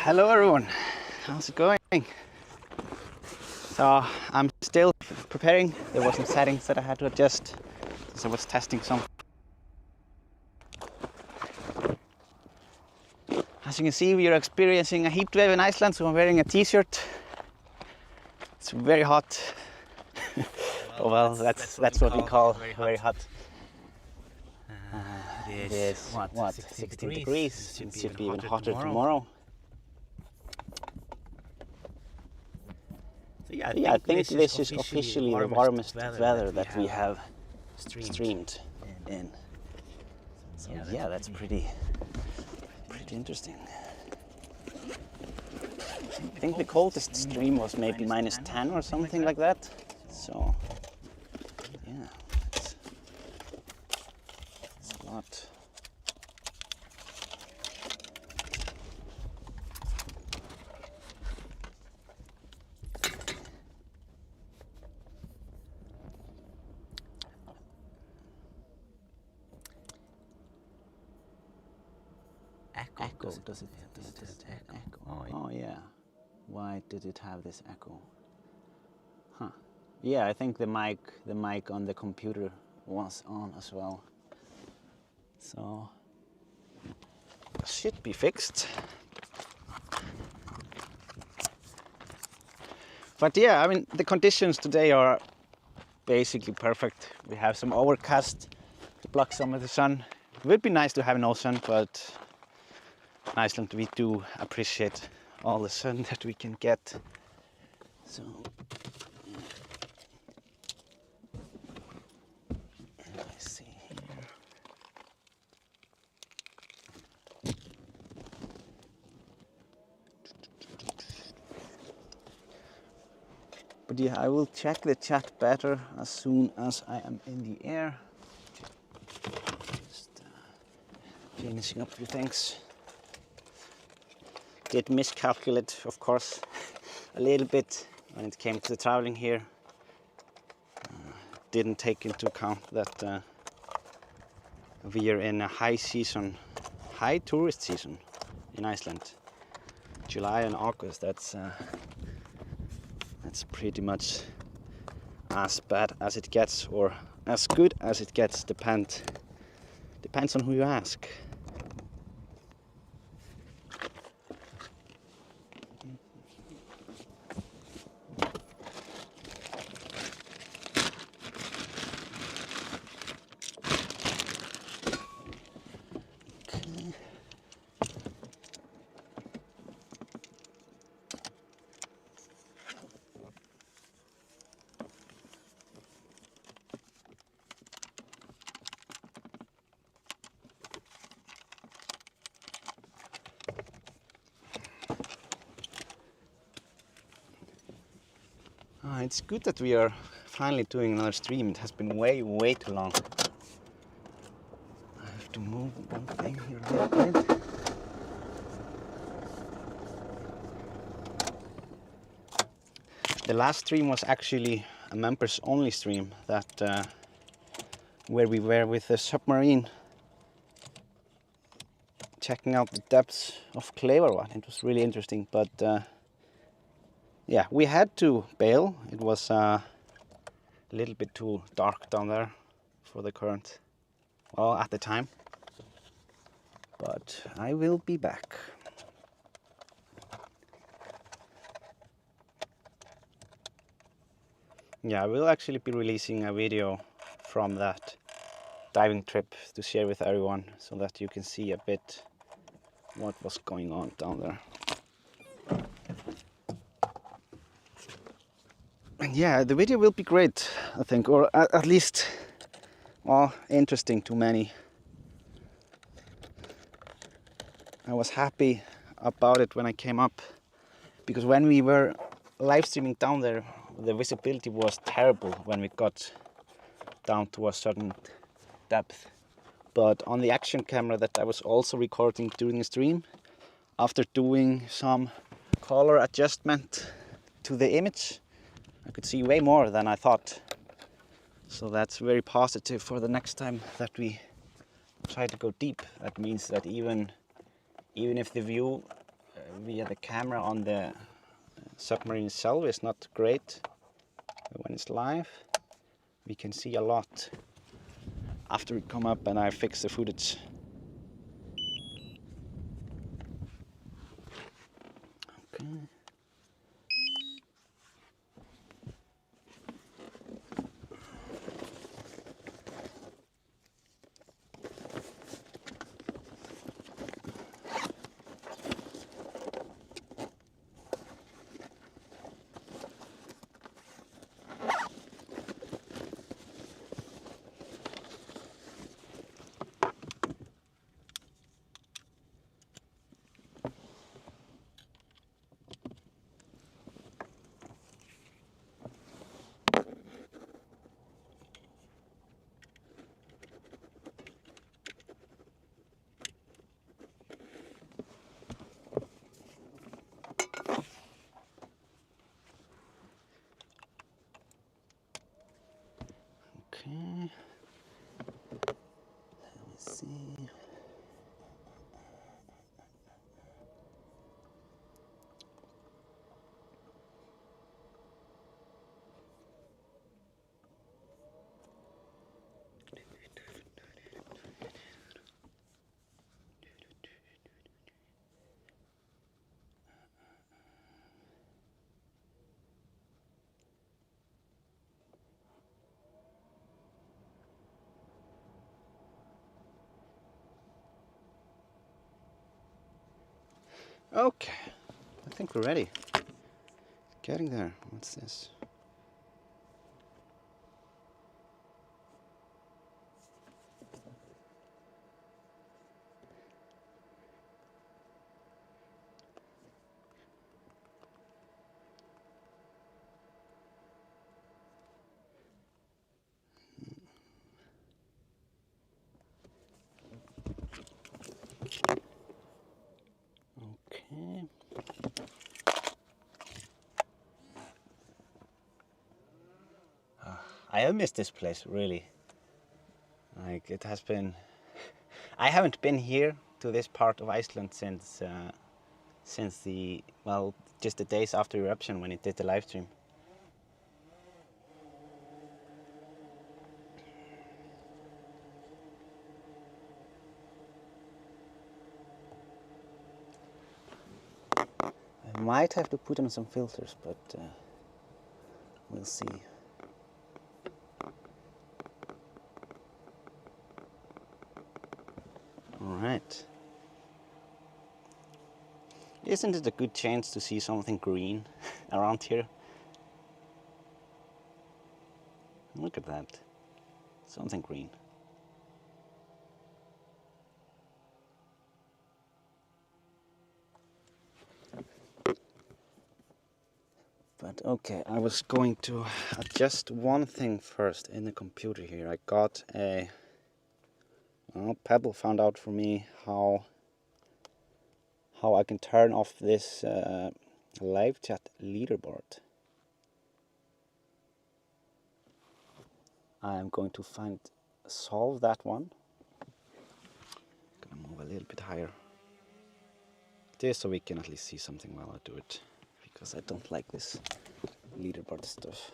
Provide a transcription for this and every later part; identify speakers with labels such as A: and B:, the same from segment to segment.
A: Hello everyone, how's it going? So I'm still preparing. There were some settings that I had to adjust because I was testing some. As you can see, we are experiencing a heat wave in Iceland, so I'm wearing a t-shirt. It's very hot. Well, that's what we call very hot. It is what, 16 degrees. It should be even hotter tomorrow. So yeah, I think this is officially the warmest weather that we have streamed in. So yeah, that's pretty interesting. I think the coldest stream was maybe -10 or something like that. So yeah, it's a lot. Echo. Does it echo? Oh yeah. Why did it have this echo? Huh. Yeah, I think the mic on the computer was on as well. So it should be fixed. But yeah, I mean, the conditions today are basically perfect. We have some overcast to block some of the sun. It would be nice to have no sun, but in Iceland we do appreciate all the sun that we can get. So let me see here. But yeah, I will check the chat better as soon as I am in the air. Just finishing up a few things. Did miscalculate, of course, a little bit when it came to the traveling here. Didn't take into account that we are in a high tourist season in Iceland. July and August, that's pretty much as bad as it gets, or as good as it gets. Depends on who you ask. It's good that we are finally doing another stream. It has been way too long. I have to move one thing here a little bit. The last stream was actually a members only stream that where we were with the submarine checking out the depths of Kleifárvatn. It was really interesting, but yeah, we had to bail. It was a little bit too dark down there for the current, well, at the time. But I will be back. Yeah, I will actually be releasing a video from that diving trip to share with everyone, so that you can see a bit what was going on down there. And yeah, the video will be great, I think, or at least, well, interesting to many. I was happy about it when I came up, because when we were live streaming down there, the visibility was terrible when we got down to a certain depth. But on the action camera that I was also recording during the stream, after doing some color adjustment to the image, I could see way more than I thought. So that's very positive for the next time that we try to go deep. That means that even if the view via the camera on the submarine itself is not great. But when it's live, we can see a lot after we come up and I fix the footage. Okay. Okay, let me see. Okay, I think we're ready. Getting there. What's this? Okay. I have missed this place, really. Like, it has been... I haven't been here to this part of Iceland since the, well, just the days after eruption when it did the live stream. I might have to put on some filters, but we'll see. All right. Isn't it a good chance to see something green around here? Look at that. Something green. But okay, I was going to adjust one thing first in the computer here. I got a... Well, Pebble found out for me how I can turn off this live chat leaderboard. I'm going to solve that one. Gonna move a little bit higher. Just so we can at least see something while I do it. Because I don't like this leaderboard stuff.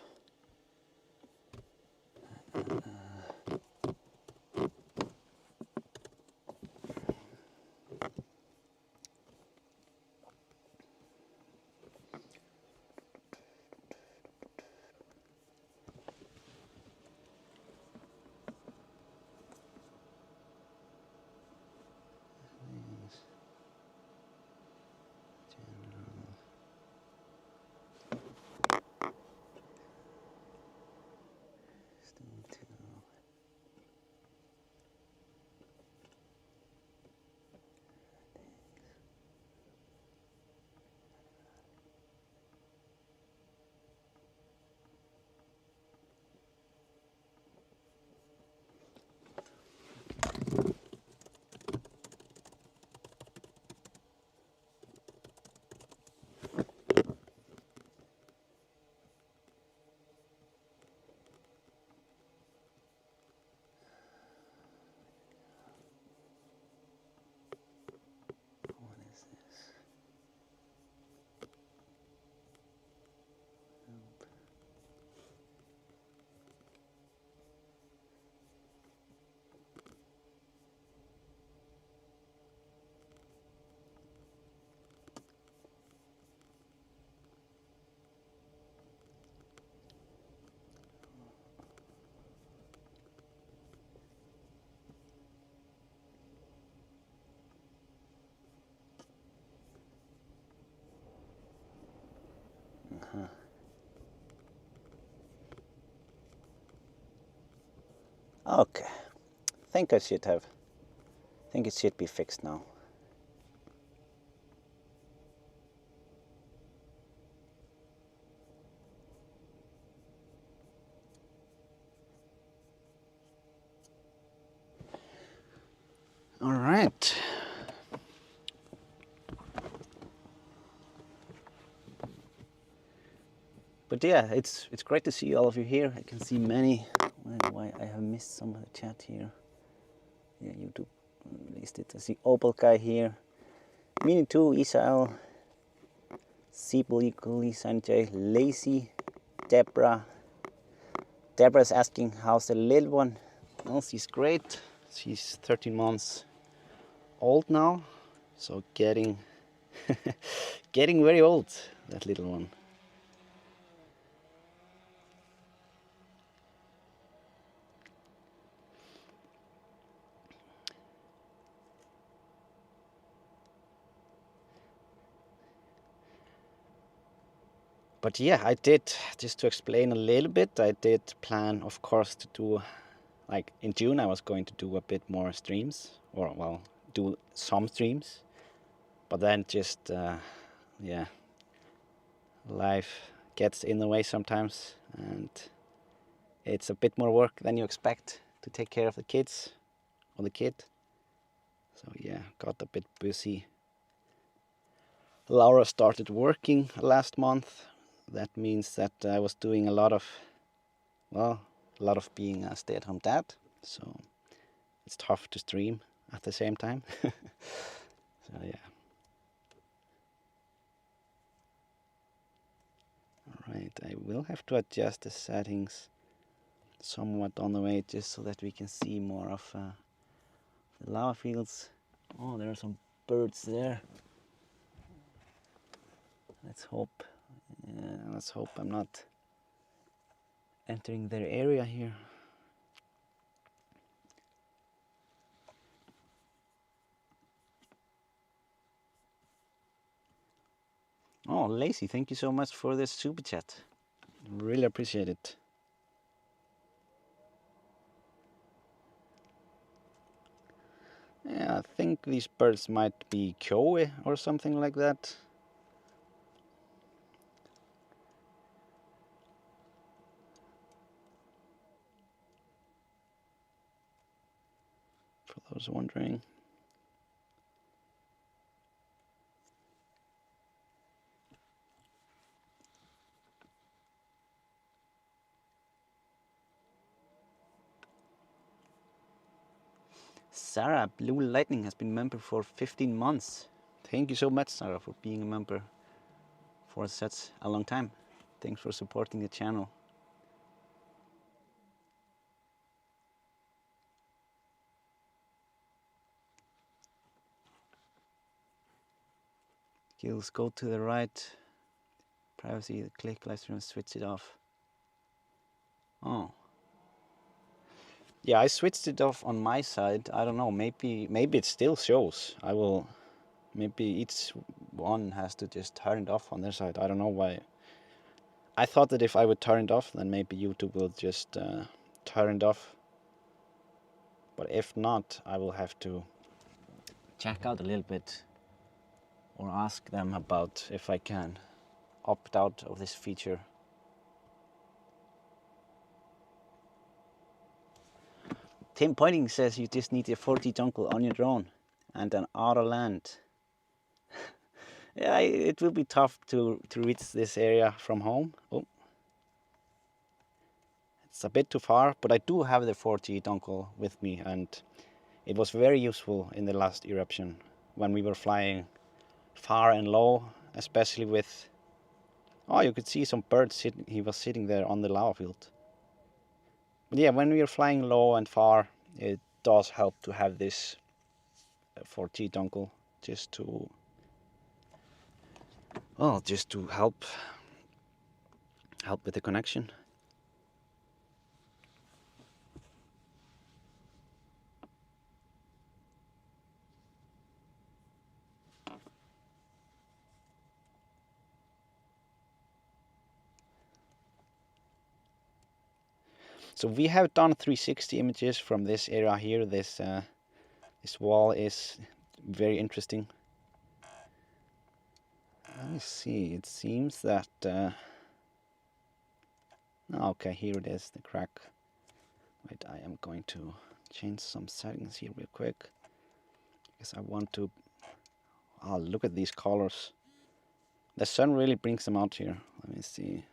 A: Okay, think it should be fixed now. All right. But yeah, it's great to see all of you here. I can see many. Why I have missed some of the chat here. Yeah, YouTube released it. I see Opal Guy here. Me too, Isael. Seeble equally, Sanjay, Lacey, Deborah. Deborah's asking how's the little one. Well, she's great. She's 13 months old now, so getting getting very old, that little one. But yeah, I did, just to explain a little bit, I did plan, of course, to do, like in June I was going to do a bit more streams, or well, do some streams, but then just, yeah, life gets in the way sometimes, and it's a bit more work than you expect to take care of the kids, or the kid. So yeah, got a bit busy. Laura started working last month. That means that I was doing a lot of, well, a lot of being a stay-at-home dad. So it's tough to stream at the same time. So yeah. Alright, I will have to adjust the settings somewhat on the way, just so that we can see more of the lava fields. Oh, there are some birds there. Let's hope I'm not entering their area here. Oh, Lacey, thank you so much for this super chat. Really appreciate it. Yeah, I think these birds might be kioe or something like that. For those wondering. Sarah, Blue Lightning has been a member for 15 months. Thank you so much, Sarah, for being a member for such a long time. Thanks for supporting the channel. Gills, go to the right. Privacy, click live stream, switch it off. Oh. Yeah, I switched it off on my side. I don't know, maybe it still shows. Maybe each one has to just turn it off on their side. I don't know why. I thought that if I would turn it off, then maybe YouTube will just turn it off. But if not, I will have to check out a little bit or ask them about if I can opt out of this feature. Tim Pointing says you just need a 4G dongle on your drone and an auto land. Yeah, it will be tough to reach this area from home. Oh. It's a bit too far, but I do have the 4G dongle with me, and it was very useful in the last eruption when we were flying far and low, especially with, oh, you could see some birds he was sitting there on the lava field. But yeah, when we are flying low and far, it does help to have this 4G dongle just to, well, just to help with the connection. So we have done 360 images from this area here. This wall is very interesting. Let me see. It seems that okay, here it is, the crack. Wait, I am going to change some settings here real quick because I want to. Oh, look at these colors. The sun really brings them out here. Let me see.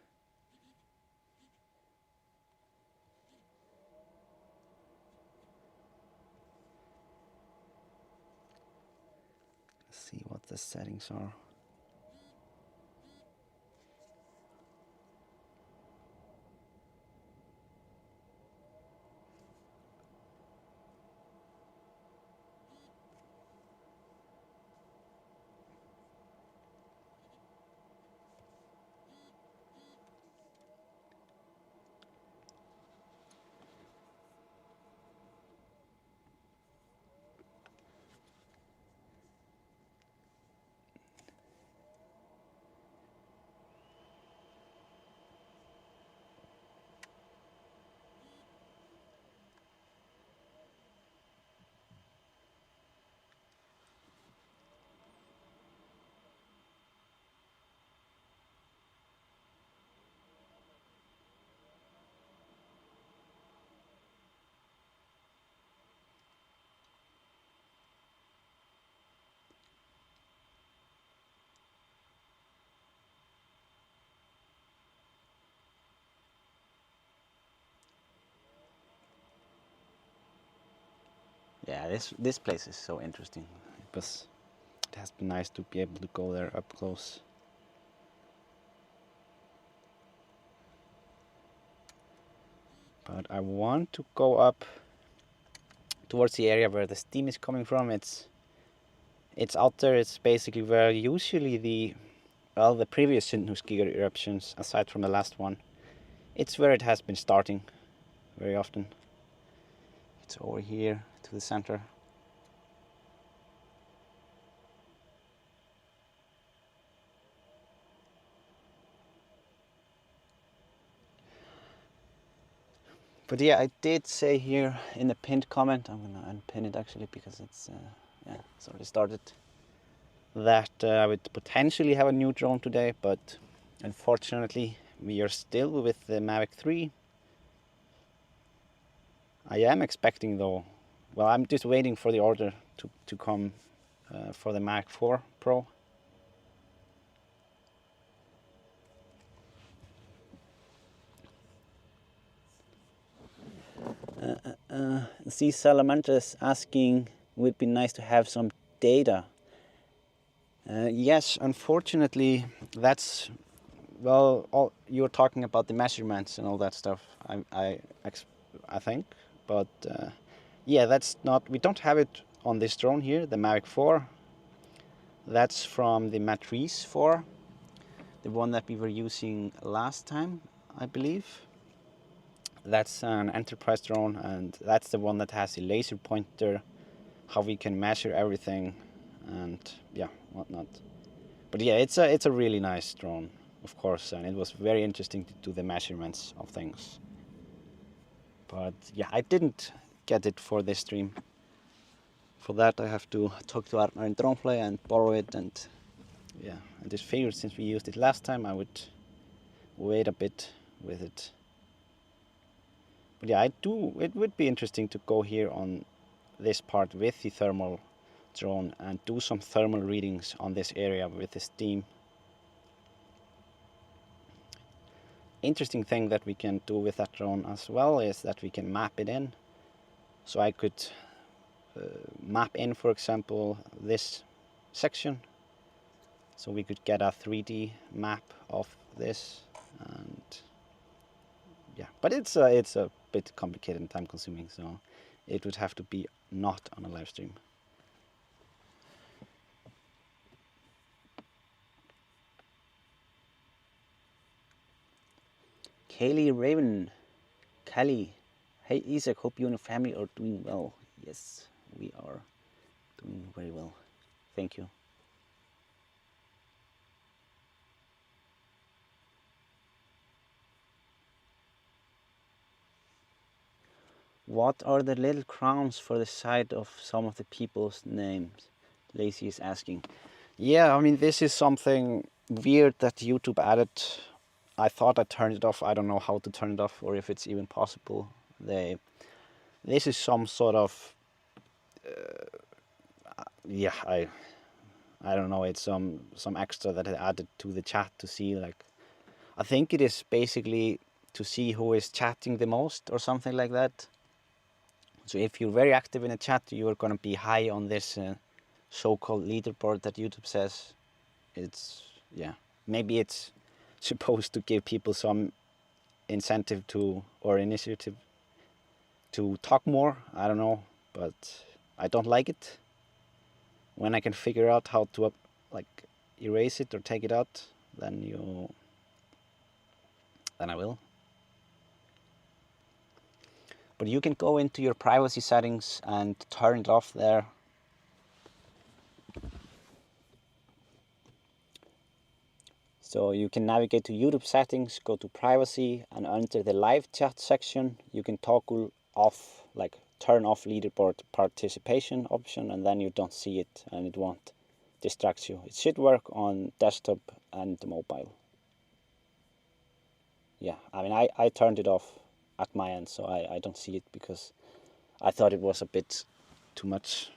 A: Let's see what the settings are. Yeah, this place is so interesting. It has been nice to be able to go there up close. But I want to go up towards the area where the steam is coming from. It's out there. It's basically where usually the previous Sundhnúksgígar eruptions, aside from the last one, it's where it has been starting very often. It's over here to the center. But yeah, I did say here in the pinned comment, I'm gonna unpin it actually because it's it's already started, that I would potentially have a new drone today, but unfortunately we are still with the Mavic 3. I am expecting though, well, I'm just waiting for the order to come for the Mavic 4 Pro. See, Salamander is asking, would it be nice to have some data? Yes, unfortunately, that's, well, you're talking about the measurements and all that stuff, I think, but yeah, that's not, we don't have it on this drone here, the Mavic 4. That's from the Matrice 4, the one that we were using last time, I believe. That's an enterprise drone, and that's the one that has a laser pointer, how we can measure everything and yeah, whatnot. But yeah, it's a really nice drone, of course, and it was very interesting to do the measurements of things. But yeah, I didn't get it for this stream. For that I have to talk to Arnar in Dronefly and borrow it, and yeah, I just figured since we used it last time I would wait a bit with it. But yeah, it would be interesting to go here on this part with the thermal drone and do some thermal readings on this area with the steam. Interesting thing that we can do with that drone as well is that we can map it in. So I could map in, for example, this section. So we could get a 3D map of this, and yeah, but it's a bit complicated and time consuming, so it would have to be not on a live stream. Kaylee Raven, Kelly, hey Isak, hope you and your family are doing well. Yes, we are doing very well. Thank you. What are the little crowns for the side of some of the people's names? Lacey is asking. Yeah, I mean, this is something weird that YouTube added. I thought I turned it off. I don't know how to turn it off or if it's even possible. This is some sort of yeah, I don't know. It's some extra that I added to the chat to see, like, I think it is basically to see who is chatting the most or something like that. So if you're very active in a chat, you're gonna be high on this so-called leaderboard that YouTube says. It's, yeah, maybe it's supposed to give people some incentive to, or initiative to talk more. I don't know, but I don't like it. When I can figure out how to like erase it or take it out, then I will. But you can go into your privacy settings and turn it off there. So you can navigate to YouTube settings, go to privacy, and under the live chat section, you can toggle off, like turn off leaderboard participation option, and then you don't see it and it won't distract you. It should work on desktop and mobile. Yeah, I mean, I turned it off at my end, so I don't see it because I thought it was a bit too much.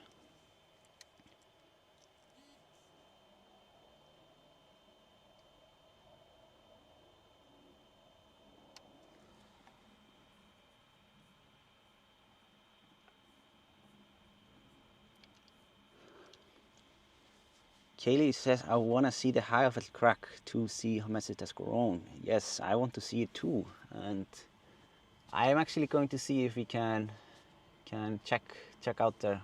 A: Kaylee says, I want to see the Hagafell Crack to see how much it has grown. Yes, I want to see it too. And I am actually going to see if we can check out there.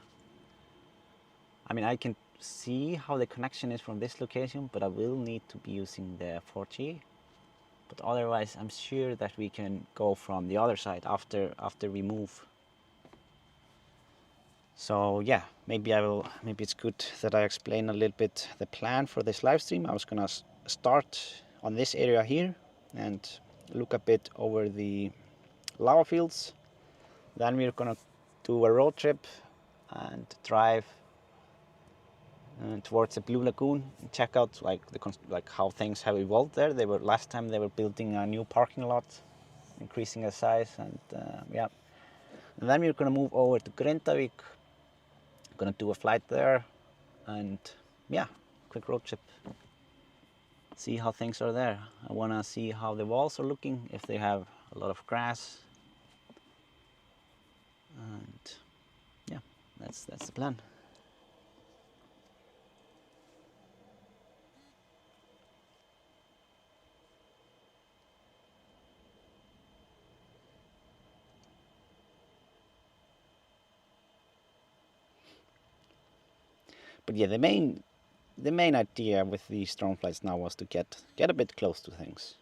A: I mean, I can see how the connection is from this location, but I will need to be using the 4G. But otherwise, I'm sure that we can go from the other side after we move. So yeah, maybe it's good that I explain a little bit the plan for this live stream. I was gonna start on this area here and look a bit over the lava fields. Then we're gonna do a road trip and drive towards the Blue Lagoon and check out like how things have evolved there. Last time they were building a new parking lot, increasing the size, and yeah. And then we're gonna move over to Grindavík. Gonna do a flight there, and yeah, quick road trip. See how things are there. I wanna see how the walls are looking, if they have a lot of grass, and yeah, that's the plan. But yeah, the main idea with these drone flights now was to get a bit close to things.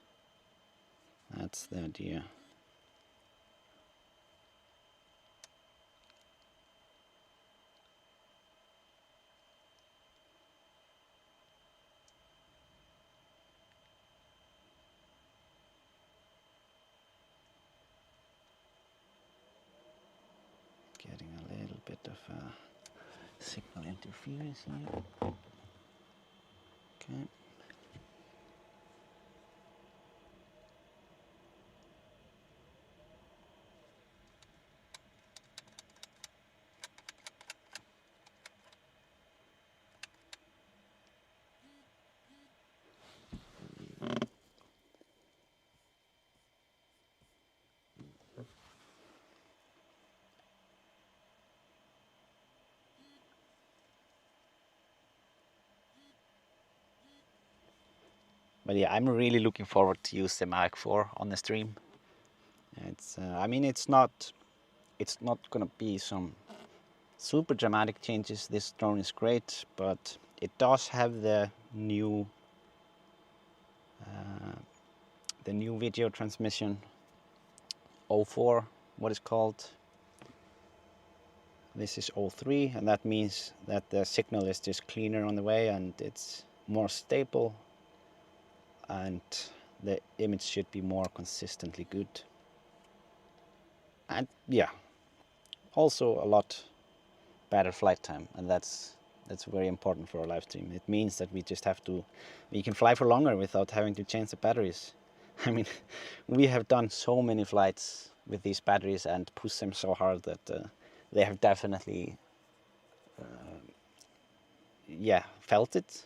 A: That's the idea. Getting a little bit of signal interference here. Okay. But yeah, I'm really looking forward to use the Mavic 4 on the stream. It's, I mean, it's not gonna be some super dramatic changes. This drone is great, but it does have the new video transmission 04, what is called. This is 03, and that means that the signal is just cleaner on the way and it's more stable, and the image should be more consistently good. And yeah, also a lot better flight time, and that's very important for a live stream. It means that we can fly for longer without having to change the batteries. I mean, we have done so many flights with these batteries and pushed them so hard that they have definitely felt it.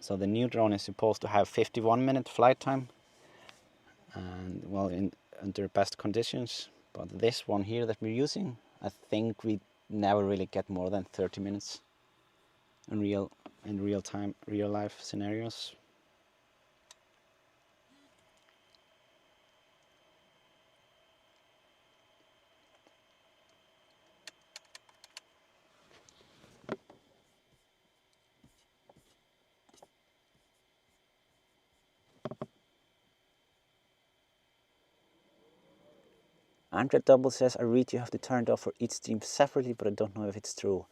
A: So the new drone is supposed to have 51-minute flight time, and well, under best conditions. But this one here that we're using, I think we never really get more than 30 minutes in real time, real life scenarios. Andre Double says, I read you have to turn it off for each stream separately, but I don't know if it's true.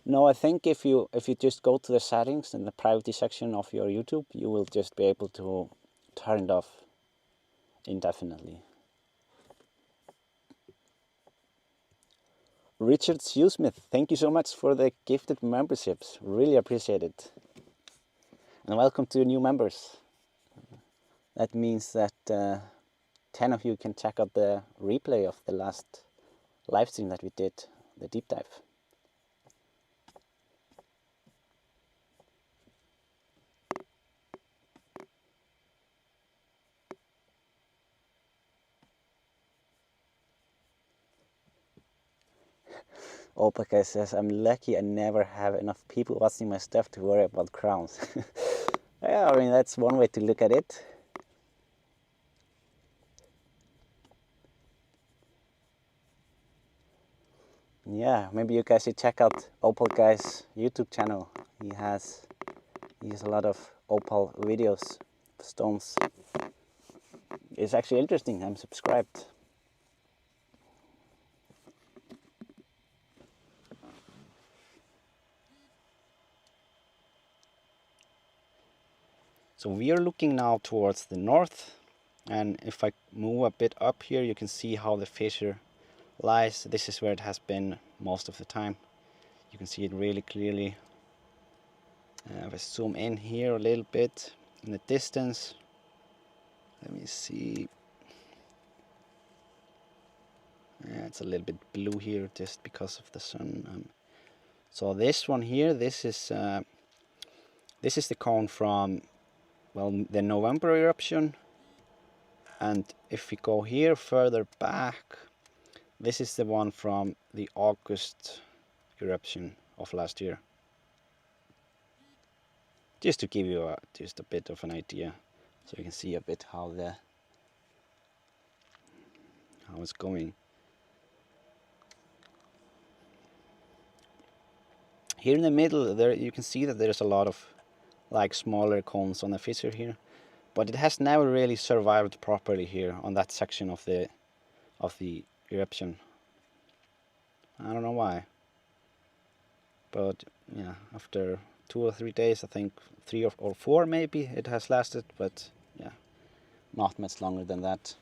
A: No, I think if you just go to the settings in the privacy section of your YouTube, you will just be able to turn it off indefinitely. Richard Sewsmith, thank you so much for the gifted memberships. Really appreciate it. And welcome to new members. That means that 10 of you can check out the replay of the last live stream that we did, the deep dive. Opaka says, I'm lucky I never have enough people watching my stuff to worry about crowns. Yeah, I mean, that's one way to look at it. Yeah, maybe you guys should check out Opal Guy's YouTube channel. He has a lot of opal videos, stones. It's actually interesting. I'm subscribed. So we are looking now towards the north, and if I move a bit up here, you can see how the fissure lies. This is where it has been most of the time. You can see it really clearly. If I zoom in here a little bit in the distance, let me see. Yeah, it's a little bit blue here just because of the sun. So this one here, this is the cone from, well, the November eruption. And if we go here further back, this is the one from the August eruption of last year. Just to give you just a bit of an idea, so you can see a bit how it's going. Here in the middle, there you can see that there's a lot of like smaller cones on the fissure here, but it has never really survived properly here on that section of the eruption. I don't know why, but yeah, after 2 or 3 days, I think 3 or 4 maybe it has lasted, but yeah, not much longer than that.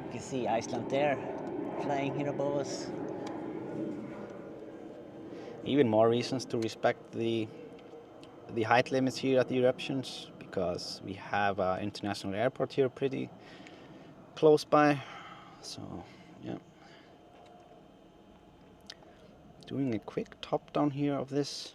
A: You can see Iceland there, flying here above us. Even more reasons to respect the height limits here at the eruptions, because we have an international airport here pretty close by. So yeah, doing a quick top down here of this.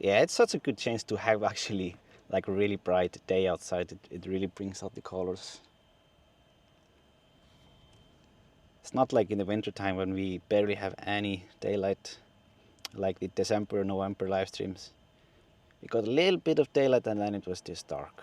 A: Yeah, it's such a good chance to have actually like a really bright day outside. It really brings out the colors. It's not like in the winter time when we barely have any daylight, like the December, November live streams. We got a little bit of daylight and then it was just dark.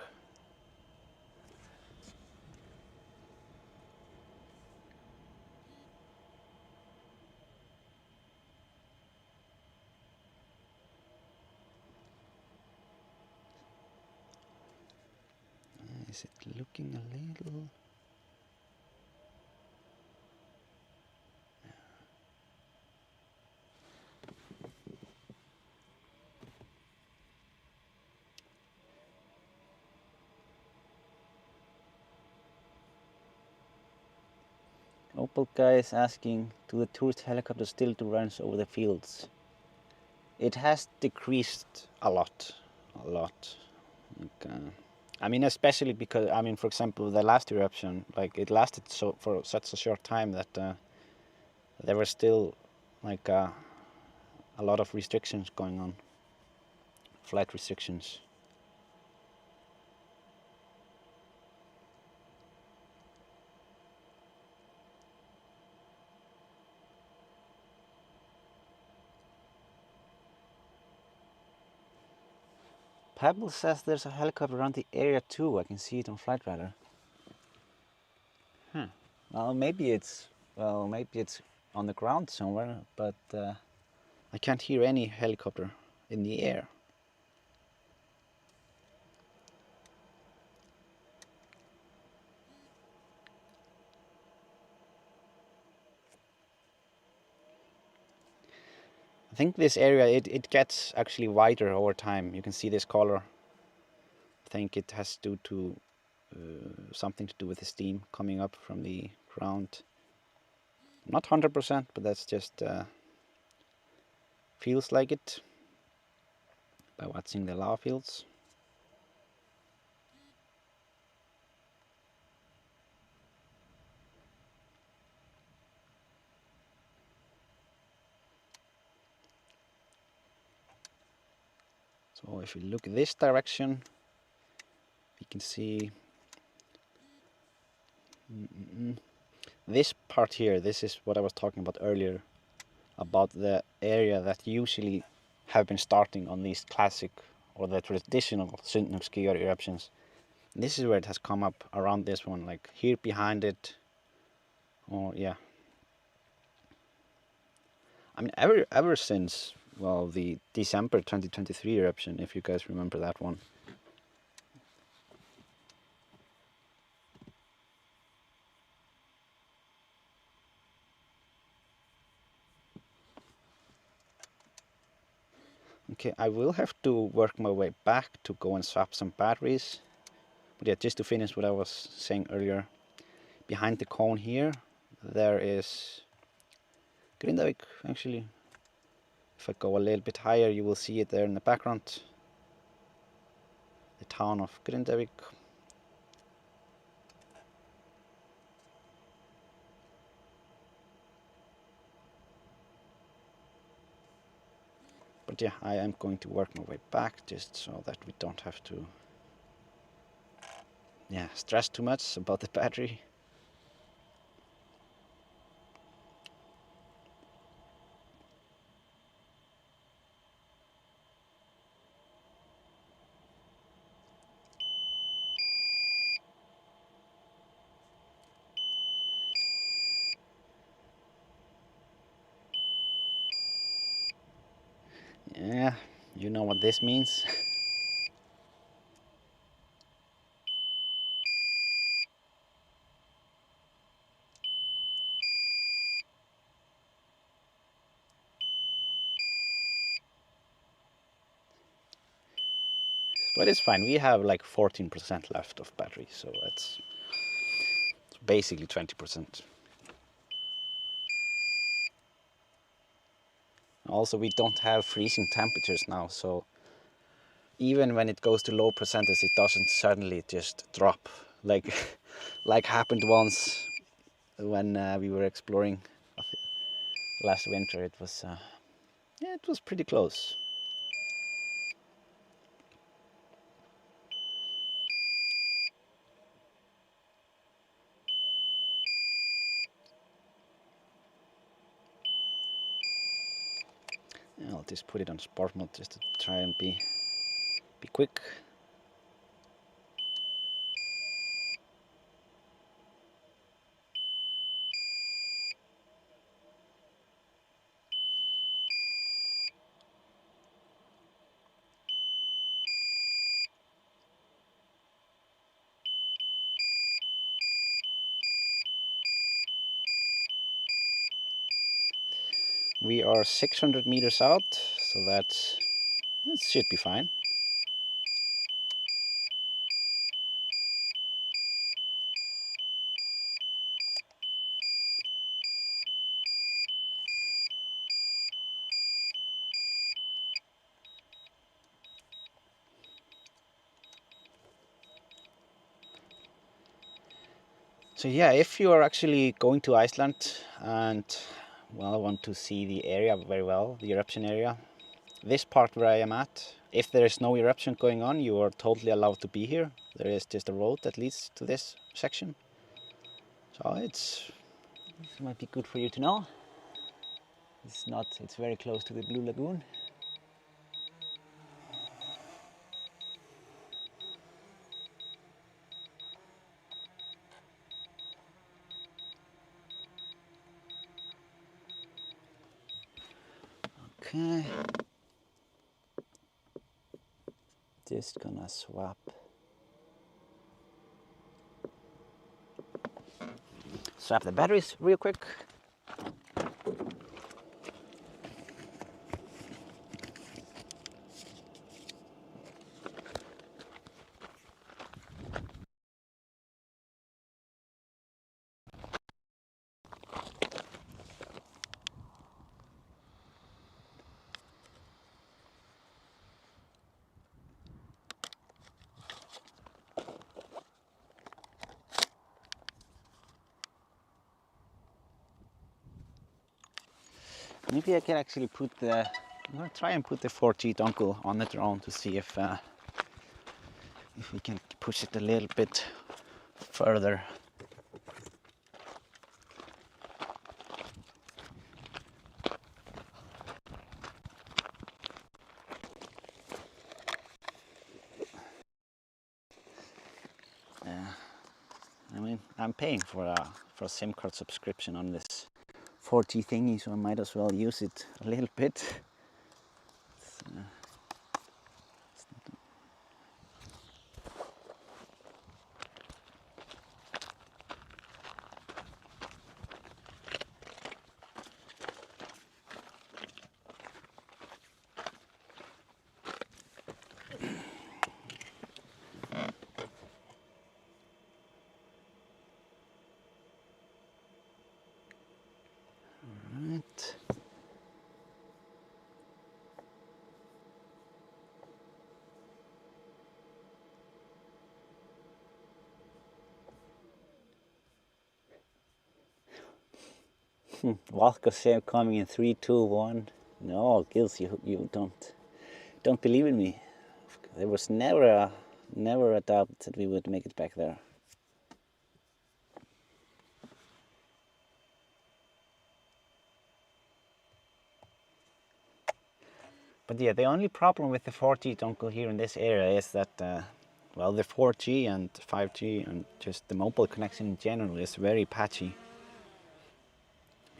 A: Is it looking a little? Opal guy is asking, do the tourist helicopter still do runs over the fields? It has decreased a lot. Like, I mean, especially because, I mean, for example, the last eruption, like it lasted for such a short time that there were still like a lot of restrictions going on, flight restrictions. Pebble says there's a helicopter around the area too. I can see it on Flight Radar. Well, maybe it's on the ground somewhere, but I can't hear any helicopter in the air. I think this area, it gets actually wider over time. You can see this color. I think it has to do something to do with the steam coming up from the ground. Not 100%, but that's just feels like it by watching the lava fields. So if we look this direction, we can see this part here. This is what I was talking about earlier, about the area that usually have been starting on these classic or the traditional Sundhnúksgígar eruptions. This is where it has come up around this one, like here behind it, or yeah. I mean, ever since, well, the December 2023 eruption, if you guys remember that one. Okay, I will have to work my way back to go and swap some batteries. But yeah, just to finish what I was saying earlier, behind the cone here, there is Grindavik, actually. If I go a little bit higher, you will see it there in the background. The town of Grindavik. But yeah, I am going to work my way back just so that we don't have to stress too much about the battery. Yeah, you know what this means. But it's fine, we have like 14% left of battery, so it's basically 20%. Also, we don't have freezing temperatures now, so even when it goes to low percentage, it doesn't suddenly just drop like like happened once when we were exploring last winter. It was it was pretty close. I'll just put it on sport mode just to try and be quick. We are 600 meters out, so that should be fine. So yeah, if you are actually going to Iceland and well, want to see the area very well, the eruption area, this part where I am at, if there is no eruption going on, you are totally allowed to be here. There is just a road that leads to this section. So this might be good for you to know. It's very close to the Blue Lagoon. Okay. Just gonna swap the batteries real quick. Maybe I can actually put I'm gonna try and put the 4G dongle on the drone to see if we can push it a little bit further. I mean, I'm paying for a SIM card subscription on this 4G thingy, so I might as well use it a little bit. Right. Walker said coming in 3, 2, 1. No, Gills, you don't believe in me. There was never a doubt that we would make it back there. But yeah, the only problem with the 4G dongle here in this area is that, well, the 4G and 5G and just the mobile connection in general is very patchy.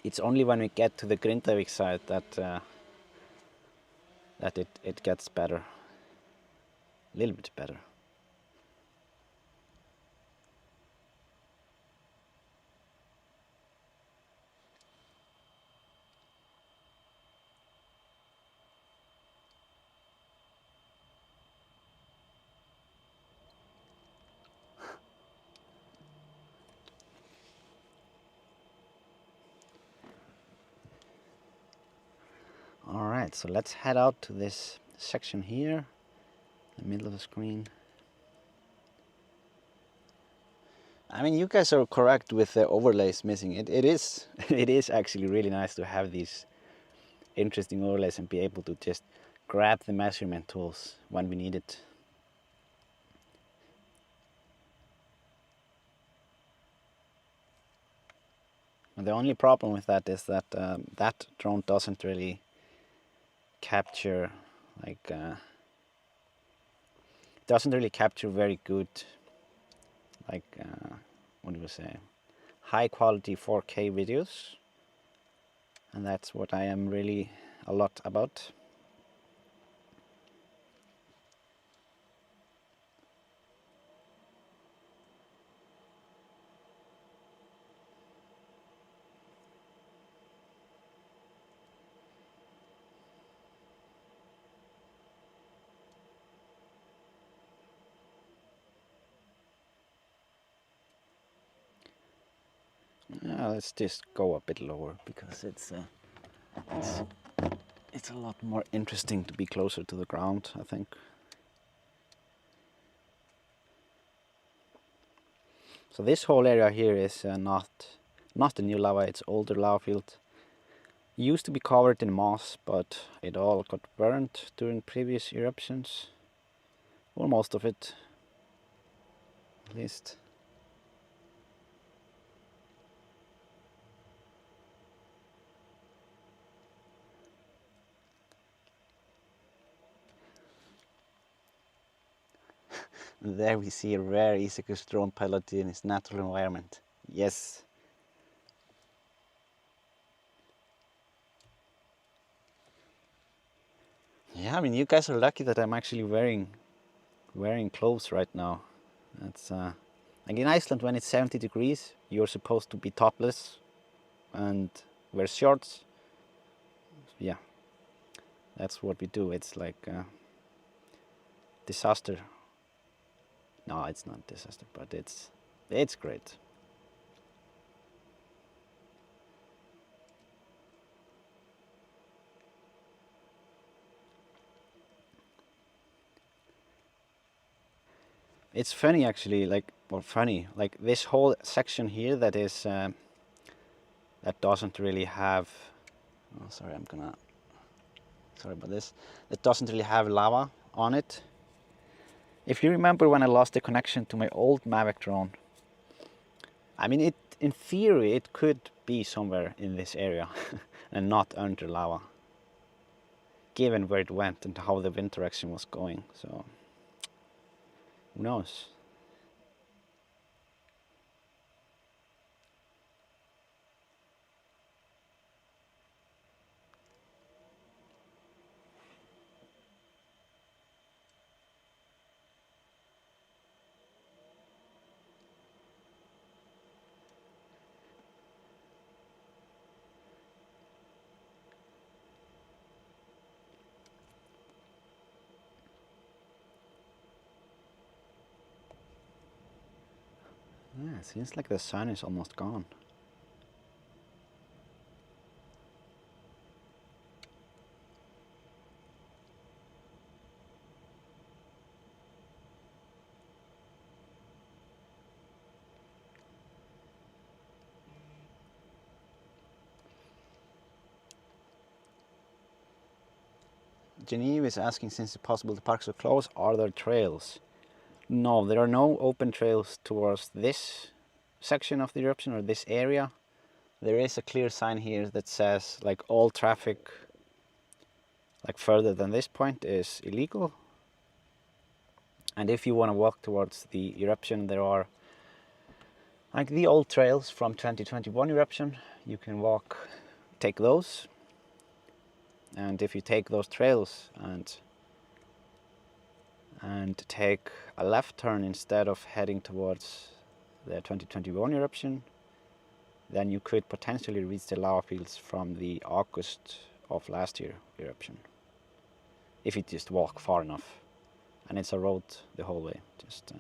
A: It's only when we get to the Grindavík side that it gets better, a little bit better. Alright, so let's head out to this section here, in the middle of the screen. I mean, you guys are correct with the overlays missing. It is it is actually really nice to have these interesting overlays and be able to just grab the measurement tools when we need it. And the only problem with that is that that drone doesn't really capture doesn't really capture very good what do we say, high quality 4K videos, and that's what I am really a lot about. let's just go a bit lower because it's a lot more interesting to be closer to the ground, I think. So this whole area here is not the new lava, it's older lava field. It used to be covered in moss, but it all got burnt during previous eruptions. Or most of it, at least. And there we see a rare Isak drone pilot in its natural environment. Yes. Yeah, I mean, you guys are lucky that I'm actually wearing clothes right now. That's like in Iceland, when it's 70 degrees, you're supposed to be topless and wear shorts. Yeah, that's what we do. It's like disaster. No, it's not disaster, but it's great. It's funny actually, like, or funny, like this whole section here that is that doesn't really have. Oh, sorry, sorry about this. That doesn't really have lava on it. If you remember when I lost the connection to my old Mavic drone, I mean, in theory it could be somewhere in this area and not under lava, given where it went and how the wind direction was going. So who knows? Yeah, it seems like the sun is almost gone. Geneve is asking, since it's possible the parks are closed, are there trails? No, there are no open trails towards this section of the eruption or this area. There is a clear sign here that says like all traffic like further than this point is illegal. And if you want to walk towards the eruption, there are like the old trails from 2021 eruption. You can take those. And if you take those trails and take a left turn instead of heading towards the 2021 eruption, then you could potentially reach the lava fields from the August of last year eruption, if you just walk far enough. And it's a road the whole way. Just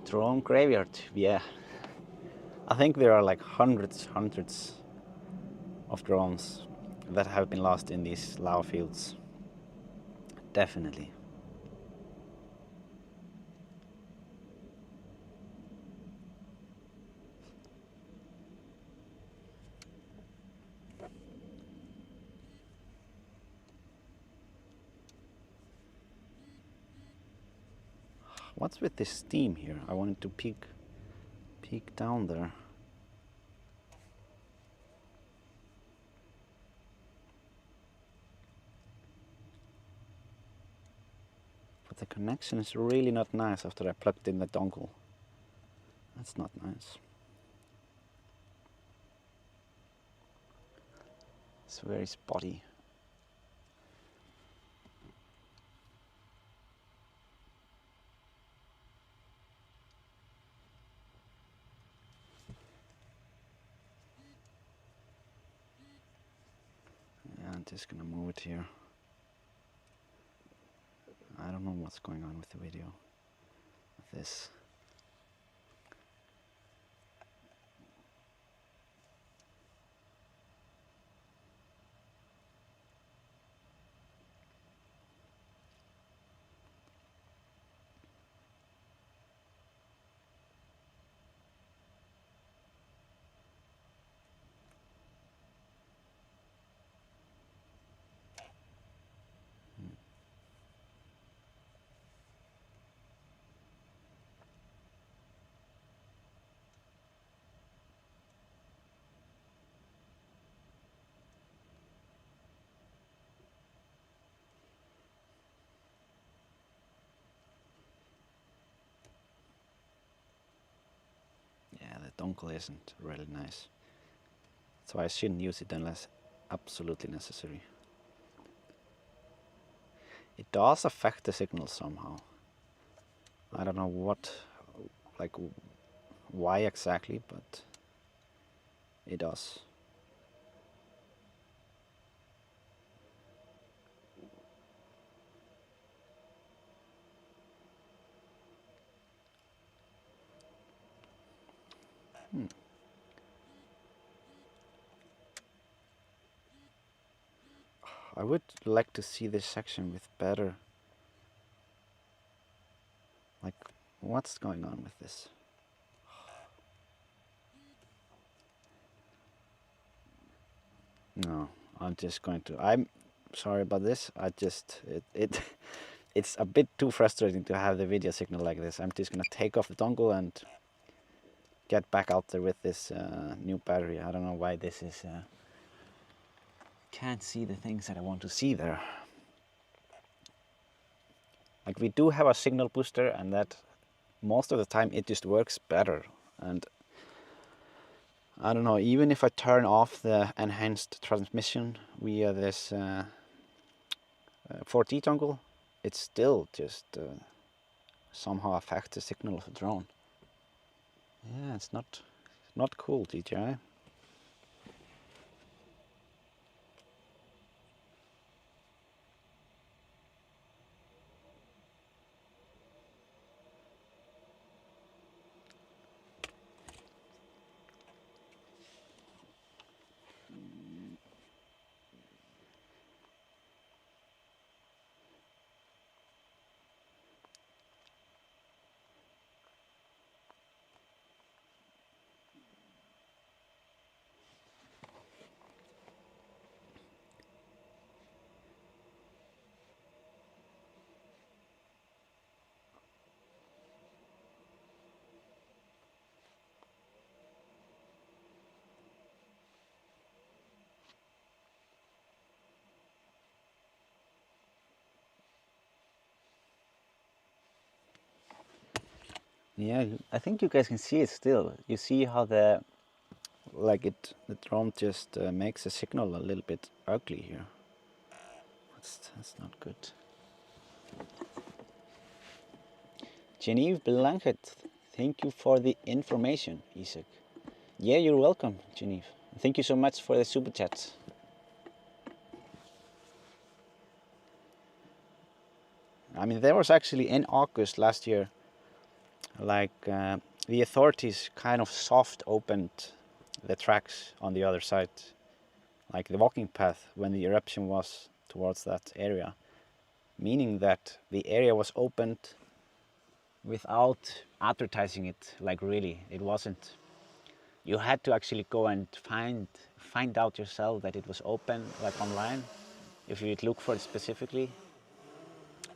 A: drone graveyard, yeah. I think there are like hundreds of drones that have been lost in these lava fields. Definitely. What's with this steam here? I wanted to peek down there. the connection is really not nice after I plugged in the dongle. That's not nice. It's very spotty. Yeah, I'm just gonna move it here. I don't know what's going on with the video with this. Yeah, the dongle isn't really nice. So I shouldn't use it unless absolutely necessary. It does affect the signal somehow. I don't know what, like why exactly, but it does. I would like to see this section with better, like, what's going on with this? No, I'm just going to, I'm sorry about this, it's a bit too frustrating to have the video signal like this. I'm just gonna take off the dongle and get back out there with this new battery. I don't know why this is, can't see the things that I want to see there. Like, we do have a signal booster, and that most of the time it just works better. And I don't know, even if I turn off the enhanced transmission via this 4T dongle, it still just somehow affects the signal of the drone. Yeah, it's not cool, DJI. Yeah, I think you guys can see it still. You see how the drone just makes the signal a little bit ugly here. That's not good. Genevieve Blanket, thank you for the information, Isak. Yeah, you're welcome, Genevieve. Thank you so much for the super chats. I mean, there was actually in August last year, like the authorities kind of soft opened the tracks on the other side, like the walking path when the eruption was towards that area, meaning that the area was opened without advertising it. Like, really, it wasn't, you had to actually go and find out yourself that it was open, like online, if you'd look for it specifically.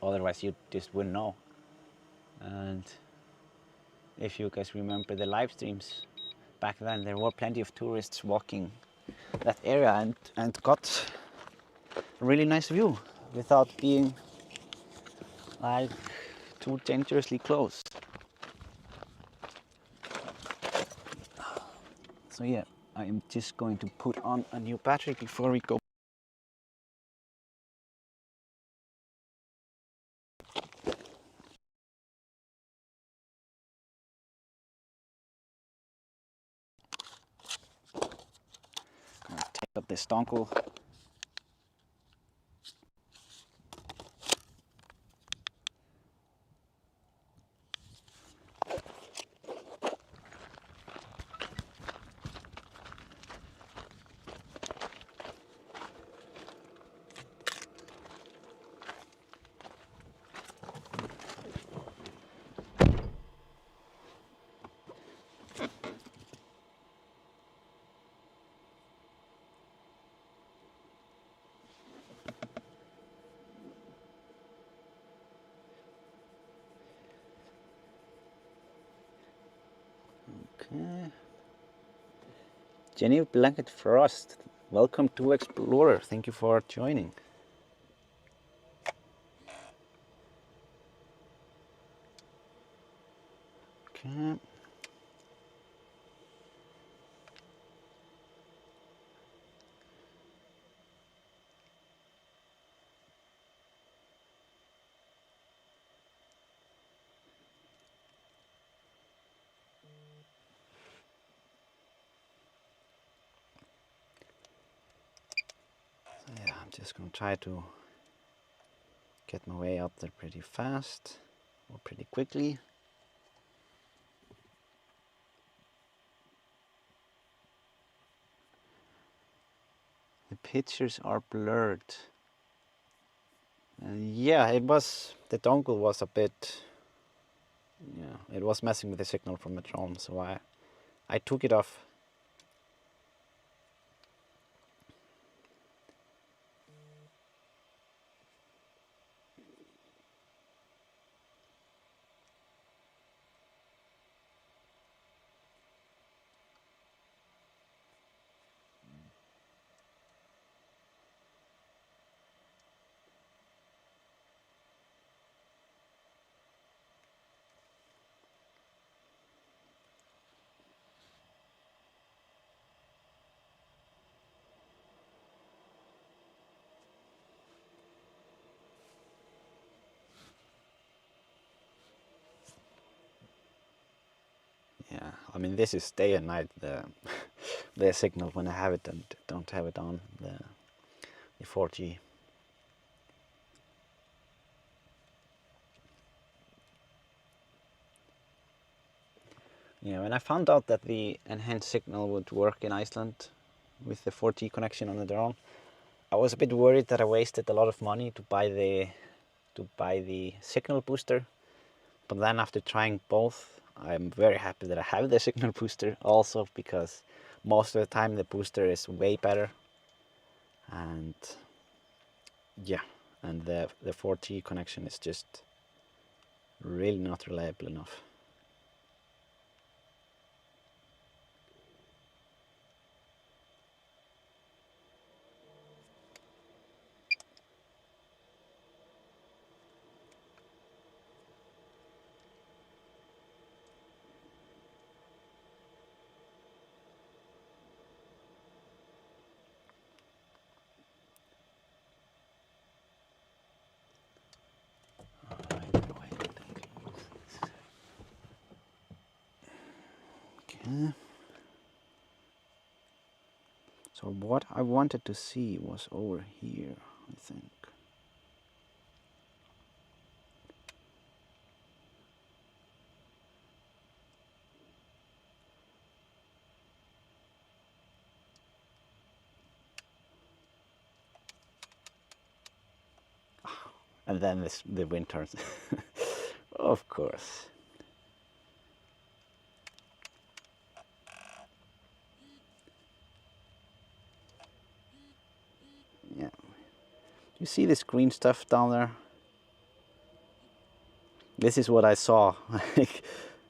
A: Otherwise you just wouldn't know. And if you guys remember the live streams back then, there were plenty of tourists walking that area and got a really nice view without being like too dangerously close. So yeah, I am just going to put on a new battery before we go. I'll take up this dongle. Okay. Jenny Blanket Frost, welcome to Explorer. Thank you for joining. Okay. Yeah, I'm just going to try to get my way up there pretty fast or pretty quickly. The pictures are blurred. Yeah, it was, the dongle was a bit, yeah, it was messing with the signal from the drone, so I took it off. Yeah, I mean this is day and night, the signal when I have it and don't have it on, the 4G. Yeah, when I found out that the enhanced signal would work in Iceland with the 4G connection on the drone, I was a bit worried that I wasted a lot of money to buy the signal booster. But then after trying both, I'm very happy that I have the signal booster also, because most of the time the booster is way better. And yeah, and the 4G connection is just really not reliable enough. Okay. So what I wanted to see was over here, I think. And then the wind turns. Of course. Yeah. You see this green stuff down there? This is what I saw.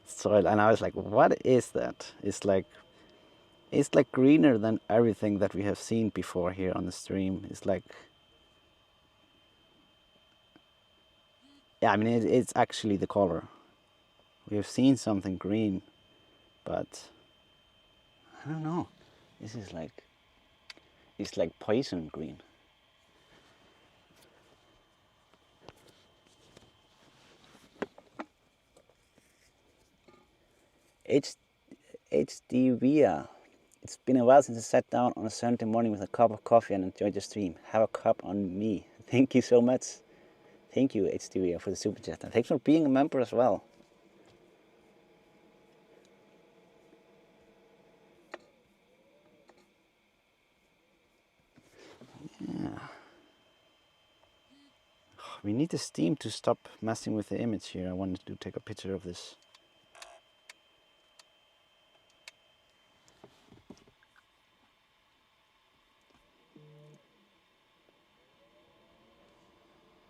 A: Soil, and I was like, what is that? It's like greener than everything that we have seen before here on the stream. It's like, Yeah, I mean it's actually the color. We have seen something green, but I don't know. This is like, it's like poison green. HDVia. It's been a while since I sat down on a Sunday morning with a cup of coffee and enjoyed the stream. Have a cup on me. Thank you so much. Thank you, HDVia, for the super chat. And thanks for being a member as well. Yeah. We need the steam to stop messing with the image here. I wanted to take a picture of this.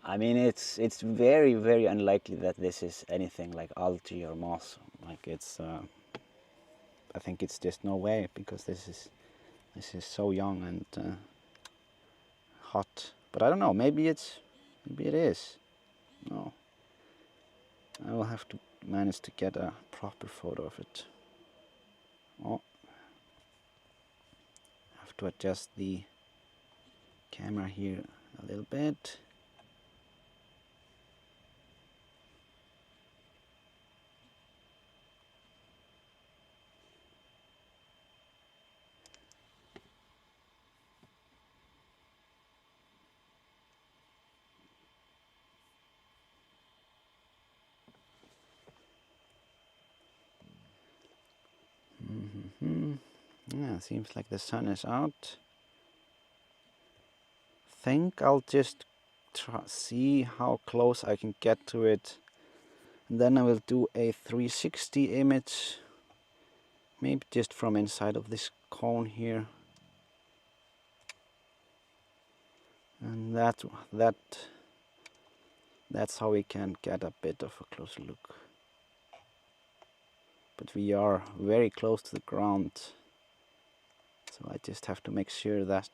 A: I mean, it's very, very unlikely that this is anything like algae or moss. Like it's, I think it's just no way, because this is so young and hot. But I don't know. Maybe it is. No. I will have to manage to get a proper photo of it. Oh. I have to adjust the camera here a little bit. Yeah, seems like the sun is out. Think I'll just see how close I can get to it, and then I will do a 360 image, maybe just from inside of this cone here, and that's how we can get a bit of a closer look. But we are very close to the ground, so I just have to make sure that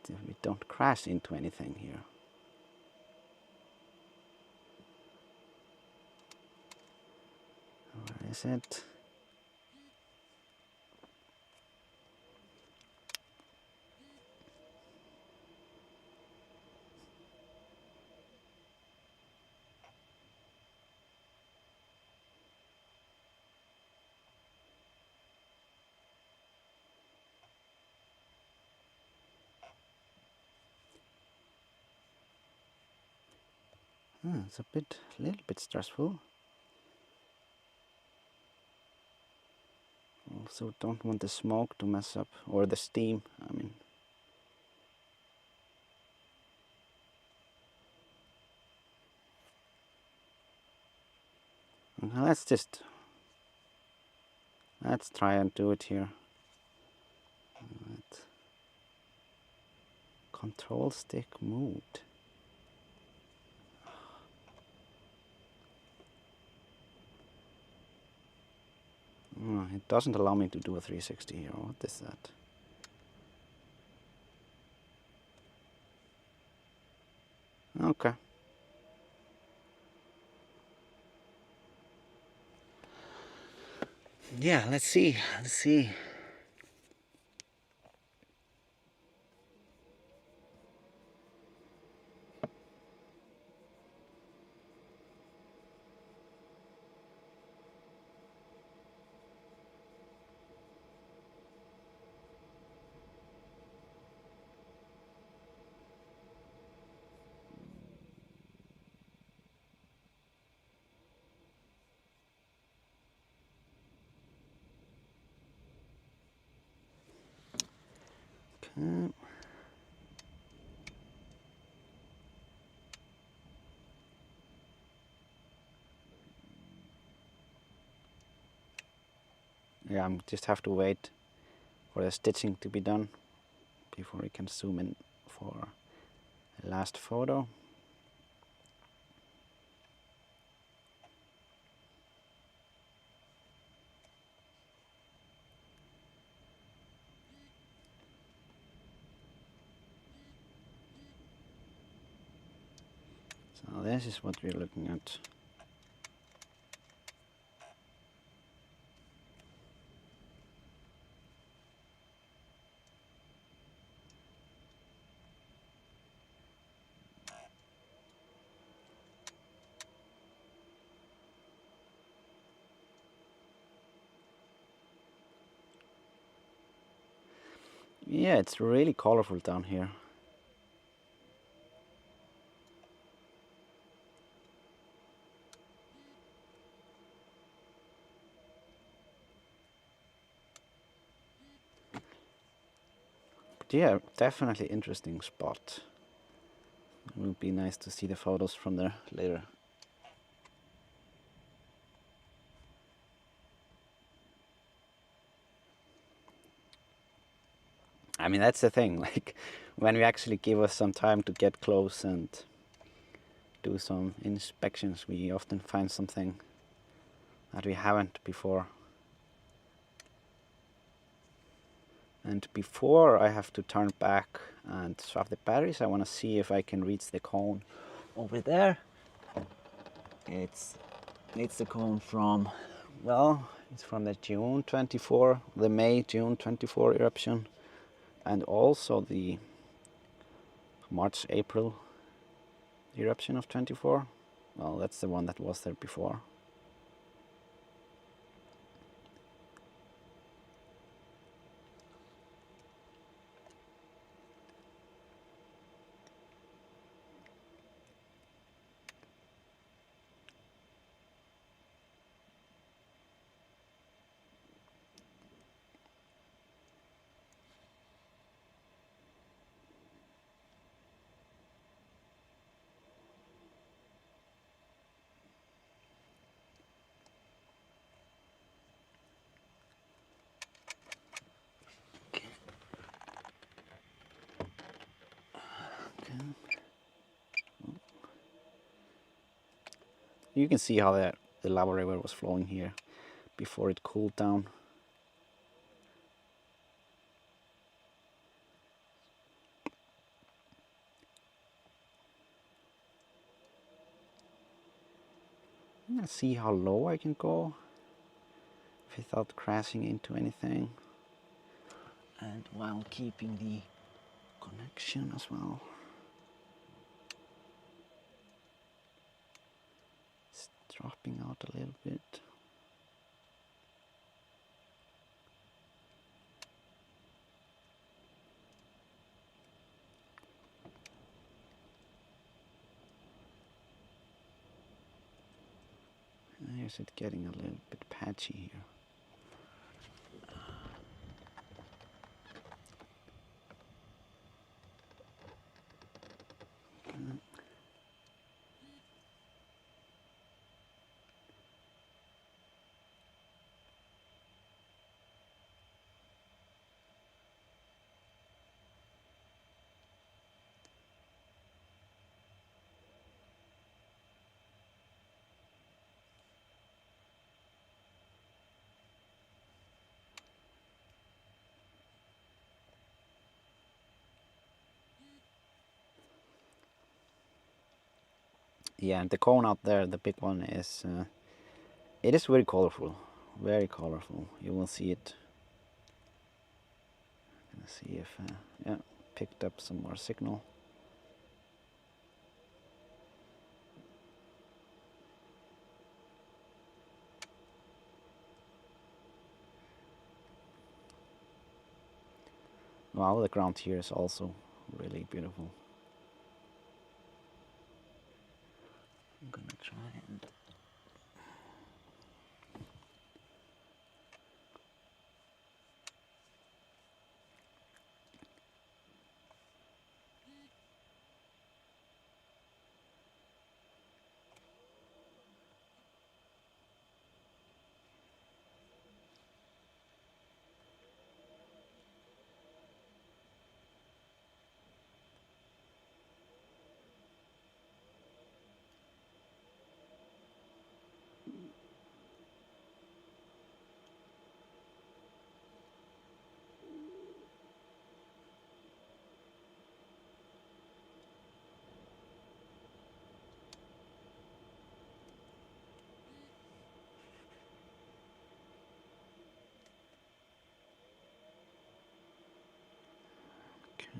A: we don't crash into anything here. Where is it? It's a little bit stressful. Also don't want the smoke to mess up, or the steam, I mean. Let's try and do it here. Control stick moved. It doesn't allow me to do a 360 here. What is that? Okay. Yeah, let's see. Okay. Yeah, I just have to wait for the stitching to be done before we can zoom in for the last photo. So this is what we're looking at. Yeah, it's really colorful down here. But yeah, definitely interesting spot. It will be nice to see the photos from there later. I mean, that's the thing, like when we actually give us some time to get close and do some inspections, we often find something that we haven't before. And before I have to turn back and swap the batteries, I want to see if I can reach the cone over there. It's the cone from, well, it's from the June 24, the May-June 24 eruption, and also the March-April eruption of 24. Well, that's the one that was there before. You can see how the lava river was flowing here before it cooled down. Let's see how low I can go without crashing into anything, and while keeping the connection as well. It's dropping out a little bit. Here's it getting a little bit patchy here. Yeah, and the cone out there, the big one, is it is very colorful, very colorful. You will see it. Let's see if yeah, picked up some more signal. Wow, the ground here is also really beautiful. I'm gonna try and Okay.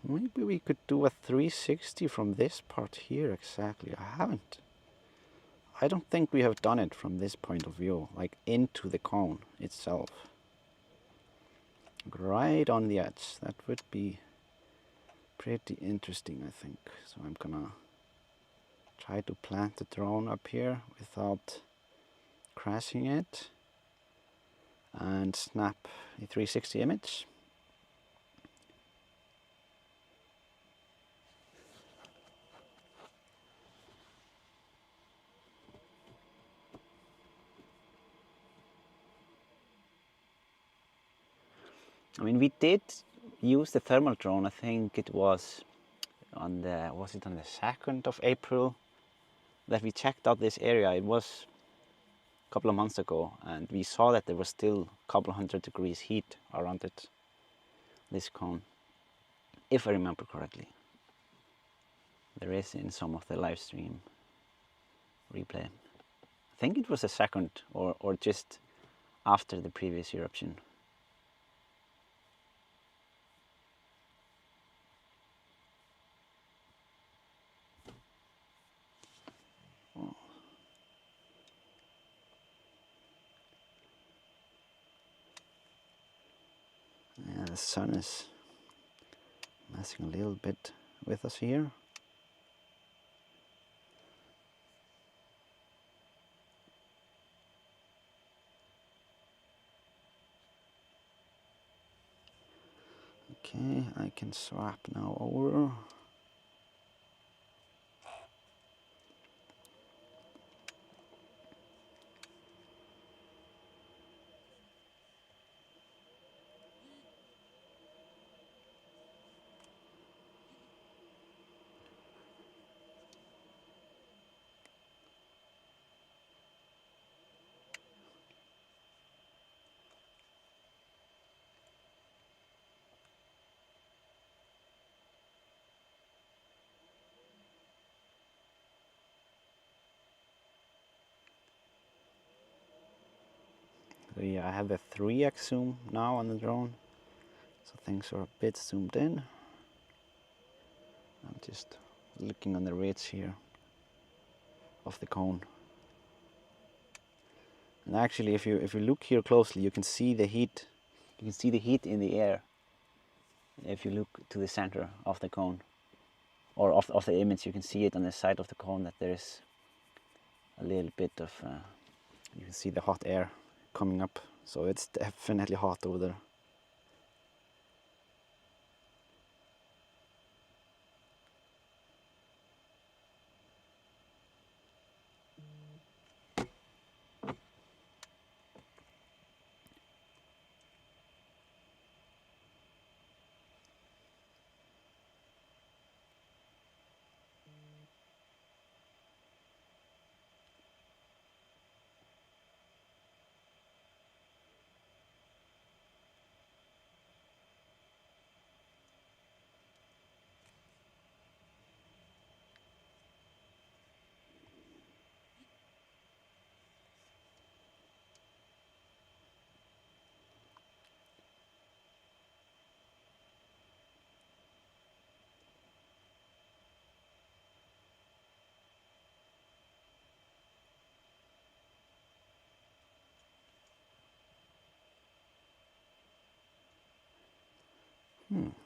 A: Maybe we could do a 360 from this part here exactly. I don't think we have done it from this point of view, like into the cone itself. Right on the edge. That would be pretty interesting, I think. So I'm gonna try to plant the drone up here without crashing it and snap a 360 image. I mean, we did use the thermal drone. I think it was on the 2nd of April that we checked out this area. It was a couple of months ago, and we saw that there was still a couple of 100 degrees heat around it, this cone, if I remember correctly. There is in some of the live stream replay. I think it was the 2nd or just after the previous eruption. Yeah, the sun is messing a little bit with us here. Okay, I can swap now over. So yeah, I have a 3x zoom now on the drone, so things are a bit zoomed in. I'm just looking on the ridge here of the cone. And actually, if you look here closely, you can see the heat. You can see the heat in the air. If you look to the center of the cone, or of the image, you can see it on the side of the cone that there is a little bit of. You can see the hot air coming up, so it's definitely hot over there.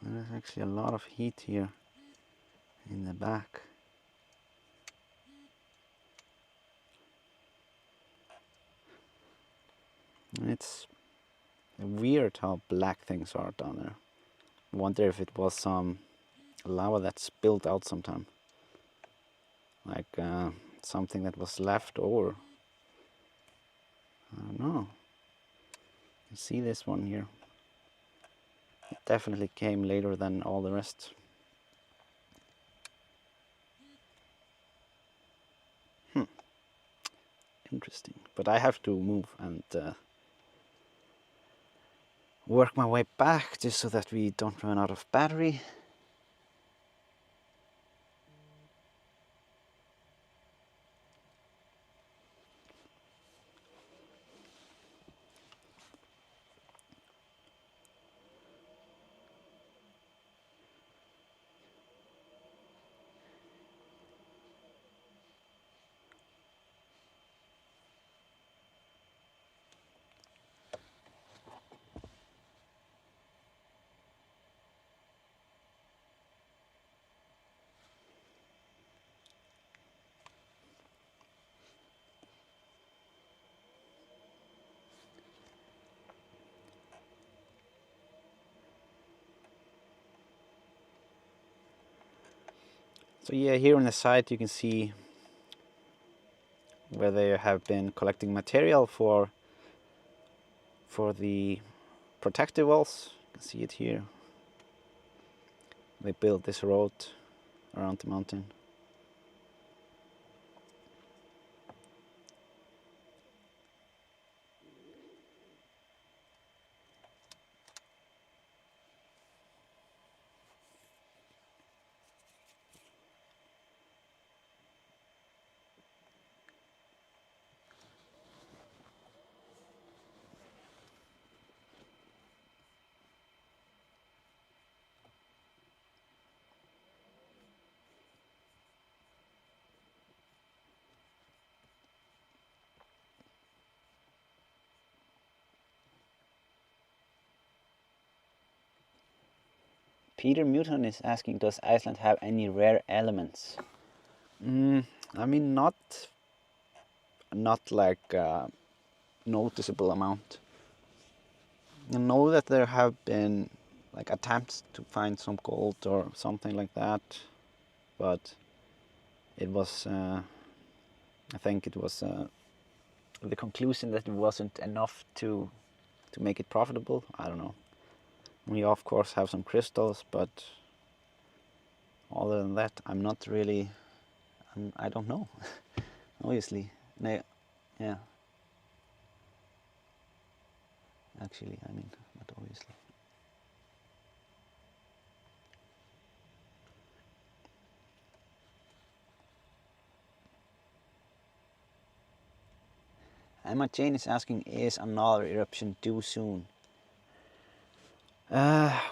A: There's actually a lot of heat here in the back. And it's weird how black things are down there. I wonder if it was some lava that spilled out sometime. Like something that was left over. I don't know. You see this one here? It definitely came later than all the rest. but I have to move and work my way back just so that we don't run out of battery. So yeah, here on the side you can see where they have been collecting material for the protective walls. You can see it here. They built this road around the mountain. Peter Muton is asking, does Iceland have any rare elements? I mean, not like a noticeable amount. I know that there have been like attempts to find some gold or something like that, but it was, I think it was the conclusion that it wasn't enough to make it profitable. I don't know. We of course have some crystals, but other than that, I'm not really. I don't know. Obviously, yeah. Actually, I mean, not obviously. Emma Jane is asking, is another eruption due soon?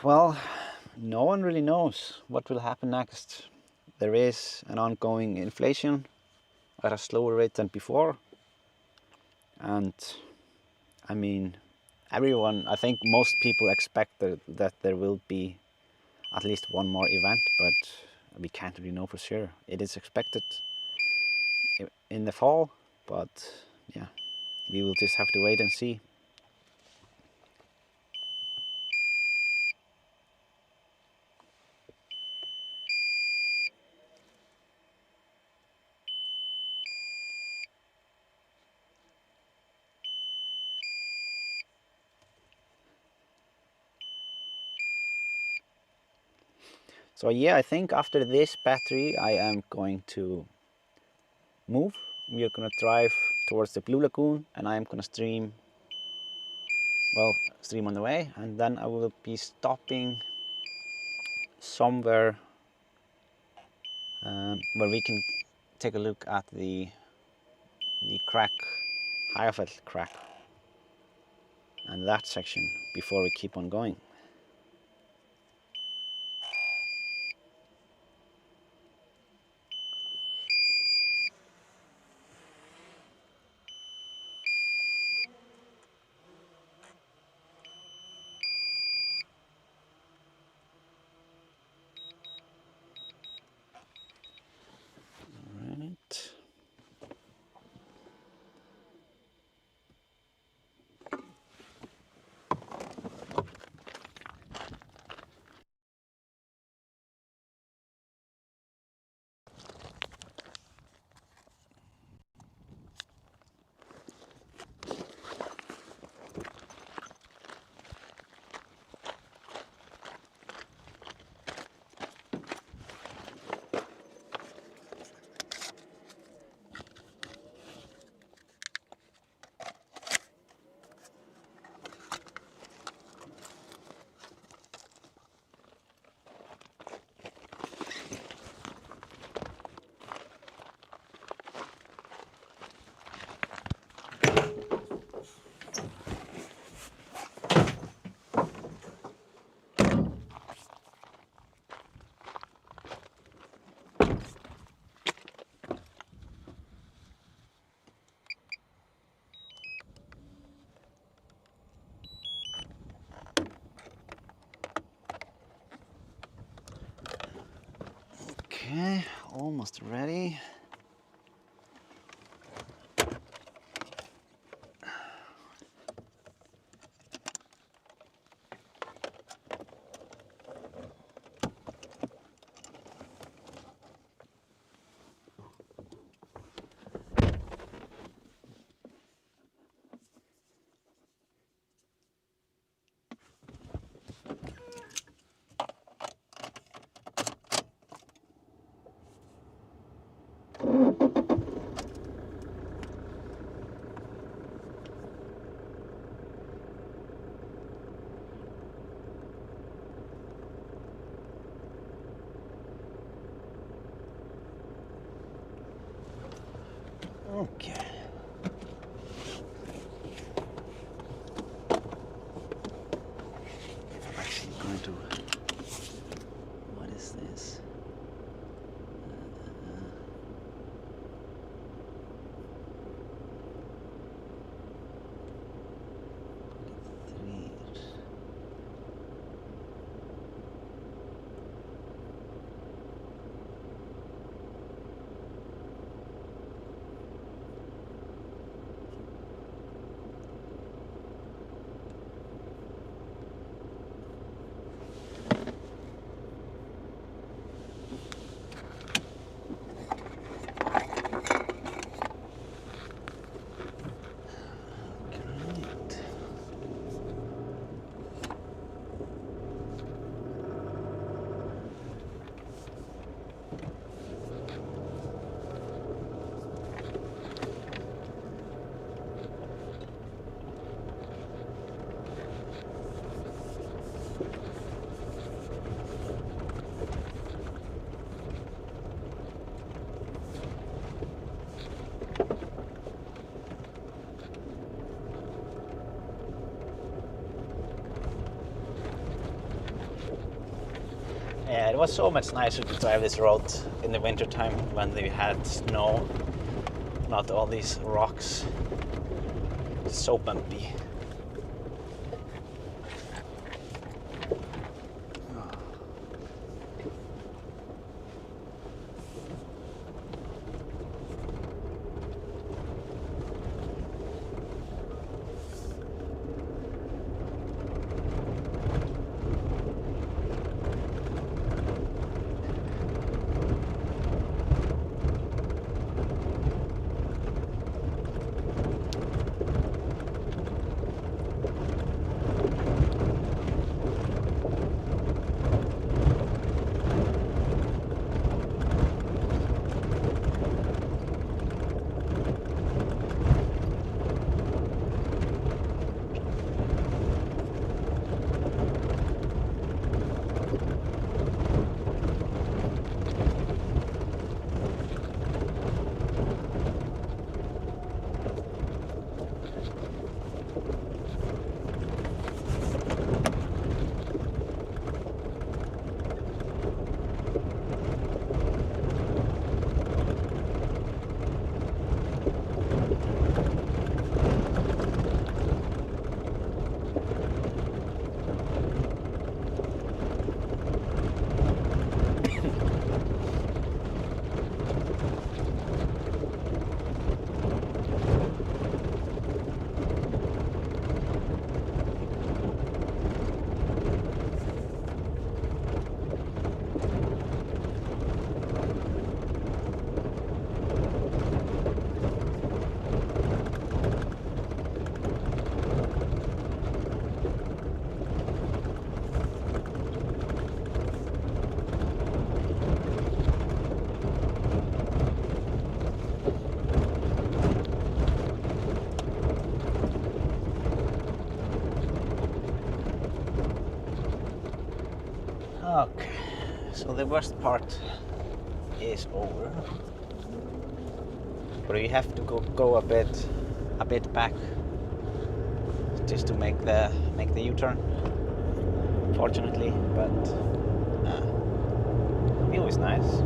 A: Well, no one really knows what will happen next. There is an ongoing inflation at a slower rate than before. And I mean, I think most people expect that there will be at least one more event, but we can't really know for sure. It is expected in the fall, but yeah, we will just have to wait and see. So yeah, I think after this battery I am going to move. We are going to drive towards the Blue Lagoon and I am going to stream on the way, and then I will be stopping somewhere where we can take a look at the crack, Hagafell Crack, and that section before we keep on going. Right. Okay, almost ready. Okay. I'm actually going to. What is this? Three. Yeah, it was so much nicer to drive this road in the winter time when they had snow, not all these rocks. So bumpy. Okay, so the worst part is over, but we have to go a bit back just to make the U-turn. Fortunately, but view is nice.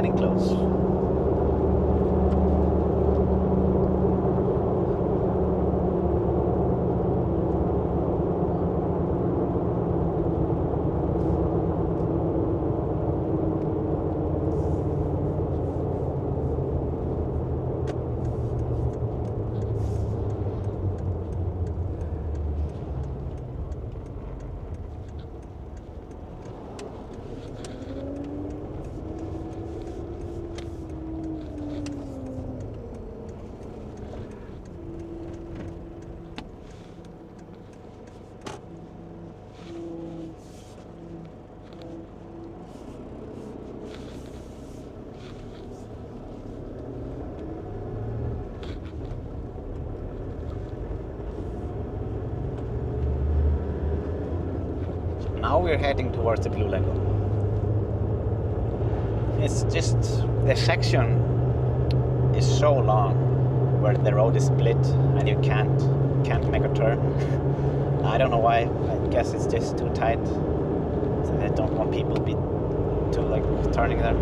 A: getting close. Now we're heading towards the Blue Lagoon. It's just, the section is so long where the road is split and you can't make a turn. I don't know why. I guess it's just too tight. So they don't want people to like turning there.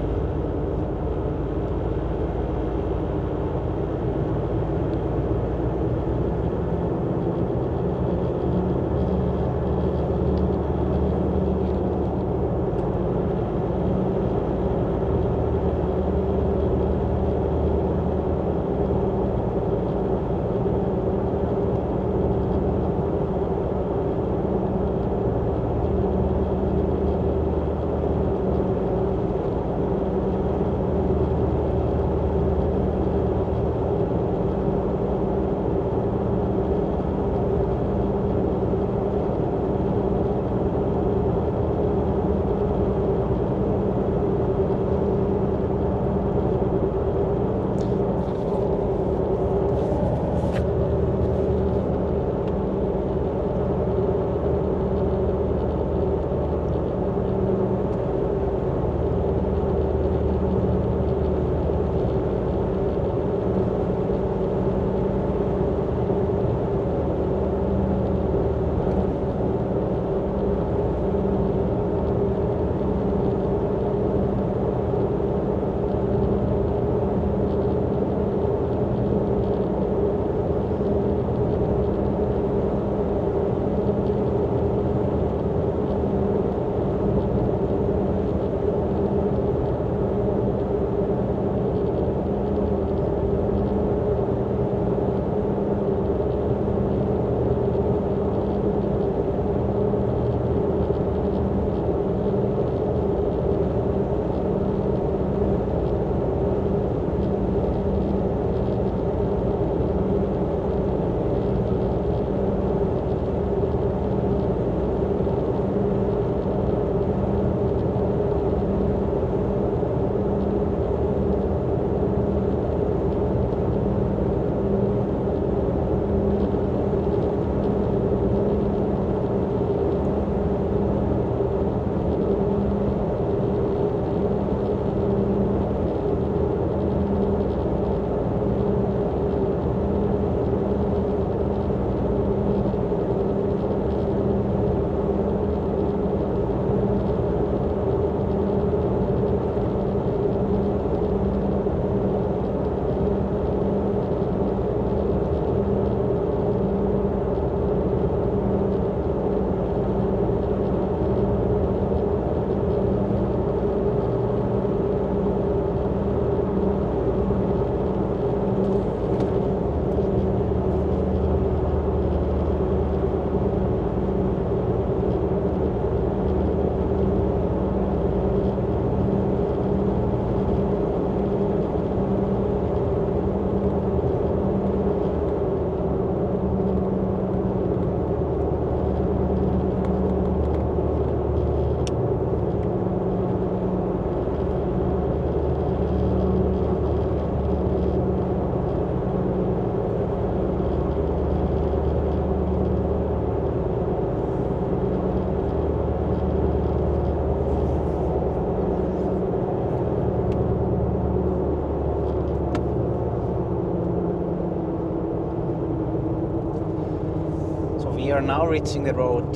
A: We are now reaching the road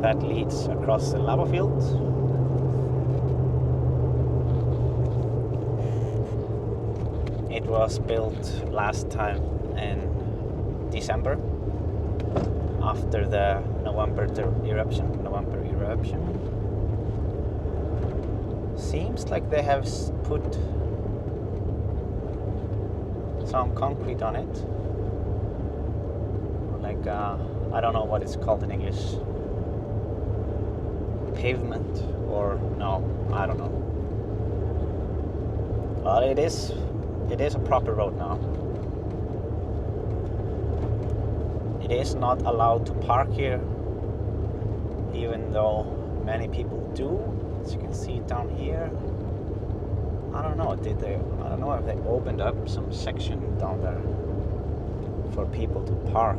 A: that leads across the lava field. was built last time in December after the November eruption. Seems like they have put some concrete on it, like I don't know what it's called in English, pavement, or no, I don't know. But it is a proper road now. It is not allowed to park here, even though many people do. As you can see down here, I don't know. I don't know if they opened up some section down there for people to park.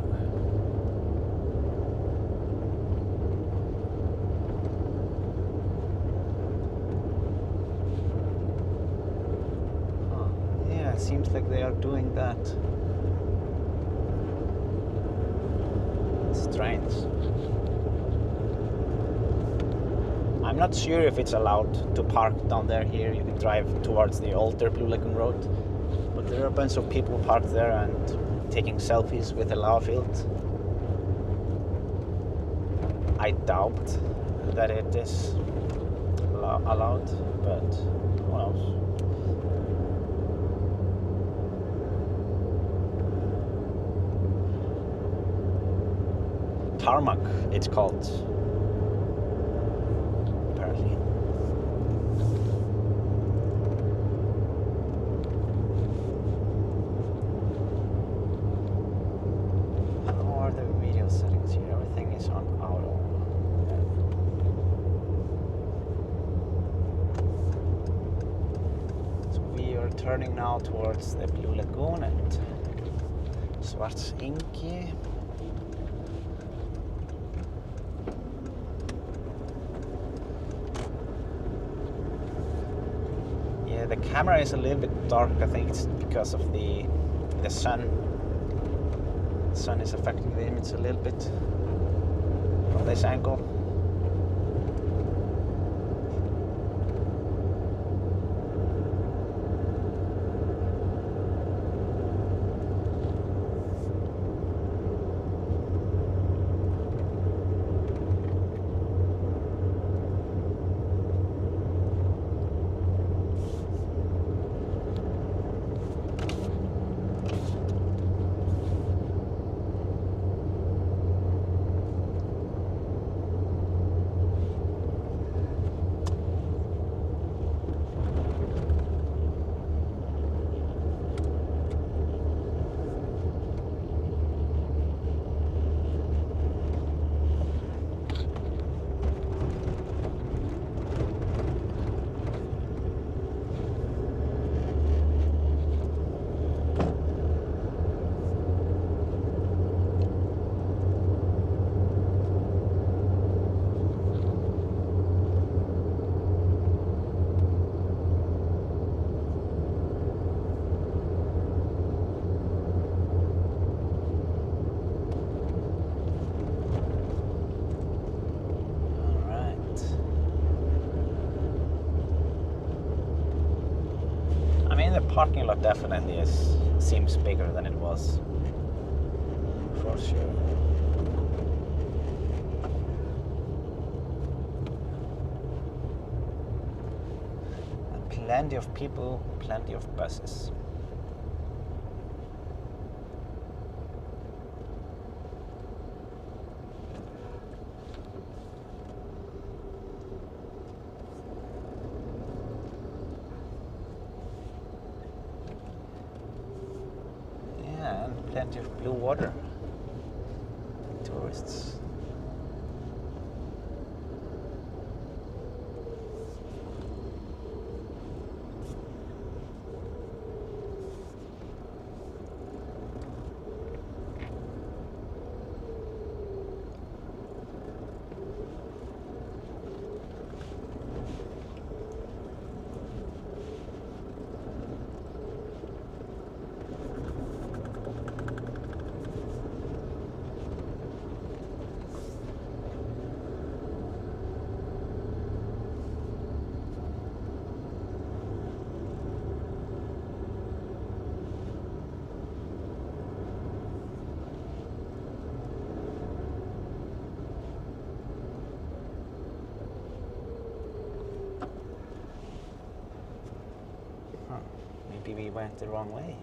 A: Yeah, it seems like they are doing that. Strange. I'm not sure if it's allowed to park down there. Here you can drive towards the older Blue Lagoon Road, but there are a bunch of people parked there and taking selfies with the lava field. I doubt that it is allowed, but who knows. Tarmac, it's called, apparently. How are the video settings here? Everything is on auto. So we are turning now towards the Blue Lagoon and Svartsengi. The camera is a little bit dark. I think it's because of the sun. The sun is affecting the image a little bit from this angle. Parking lot definitely seems bigger than it was, for sure. And plenty of people, plenty of buses. Plenty of blue water. Tourists. we went the wrong way here.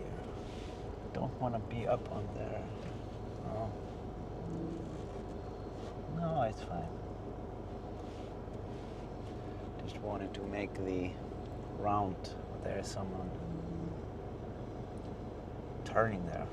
A: Don't want to be up on there. Oh. No, it's fine. Just wanted to make the round. There is someone turning there.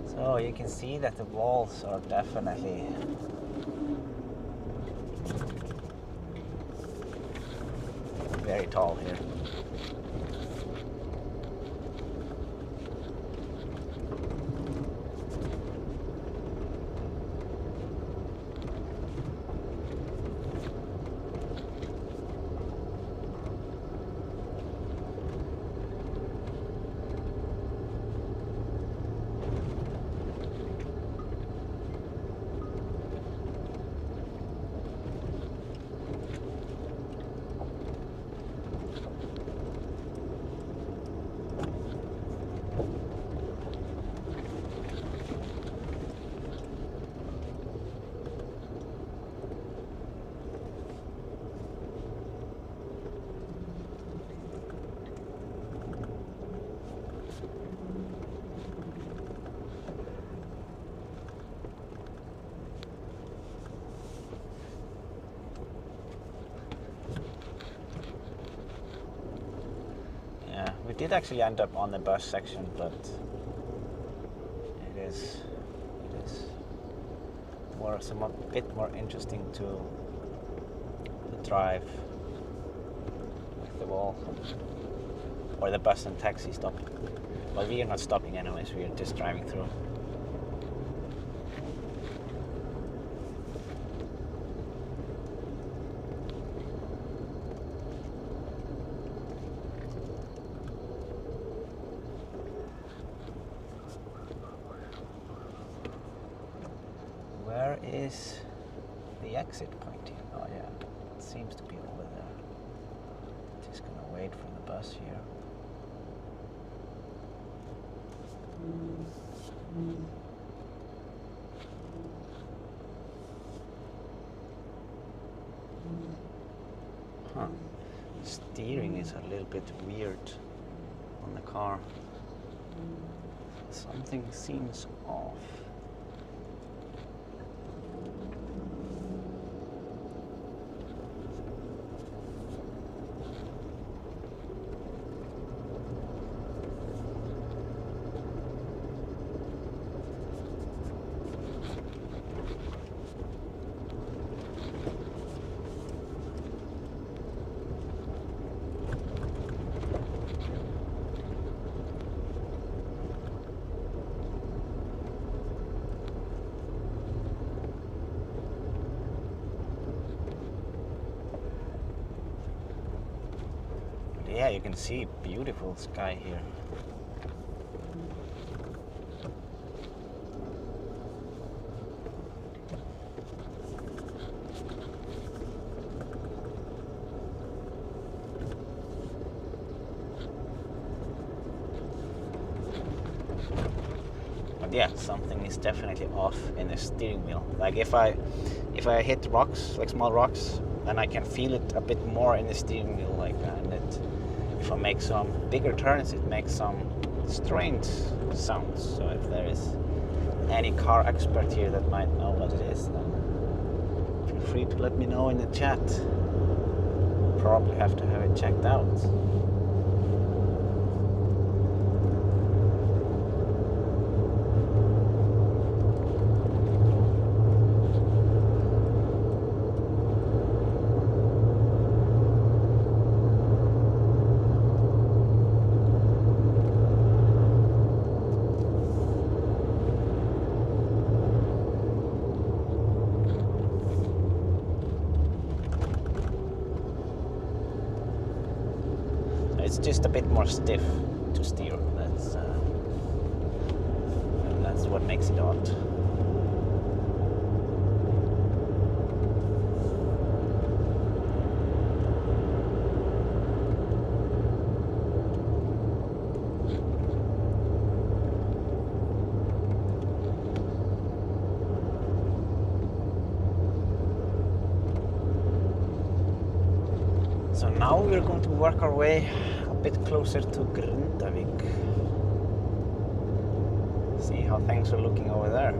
A: So you can see that the walls are definitely very tall here. We did actually end up on the bus section, but it is a bit more interesting to drive with the wall or the bus and taxi stop. But we are not stopping anyways, we are just driving through. Where is the exit point here? Oh yeah, it seems to be over there. Just gonna wait for the bus here. Huh. Steering is a little bit weird on the car. Something seems off. Yeah, you can see beautiful sky here. But yeah, something is definitely off in the steering wheel. Like if I hit rocks, like small rocks, then I can feel it a bit more in the steering wheel, like, and if I make some bigger turns, it makes some strange sounds. So if there is any car expert here that might know what it is, then feel free to let me know in the chat. Probably have to have it checked out. It's just a bit more stiff to steer. That's what makes it odd. So now we're going to work our way a bit closer to Grindavík. See how things are looking over there.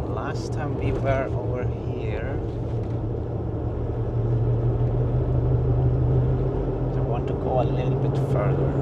A: Last time we were over here. So I want to go a little bit further.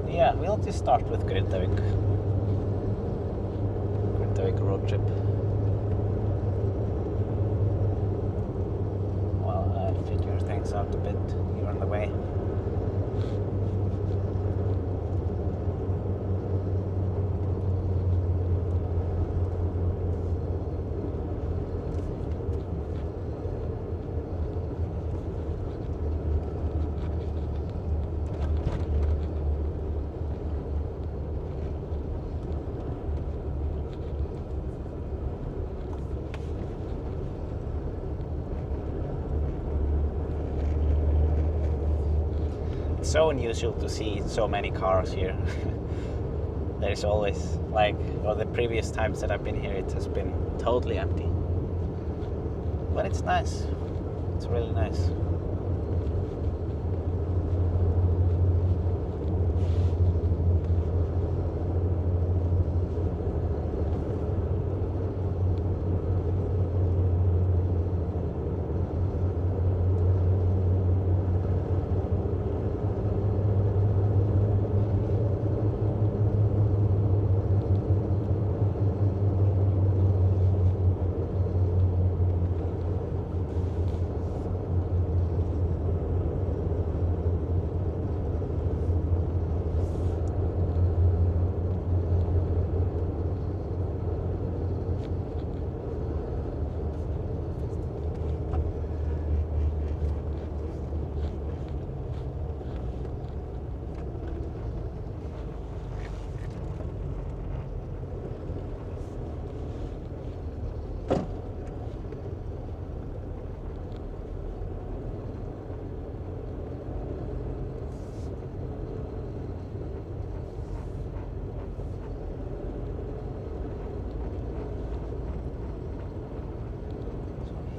A: Yeah, we'll just start with Grindavík road trip. While I figure things out a bit here on the way. So unusual to see so many cars here. There's always, like, or the previous times that I've been here, it has been totally empty. But it's nice. It's really nice.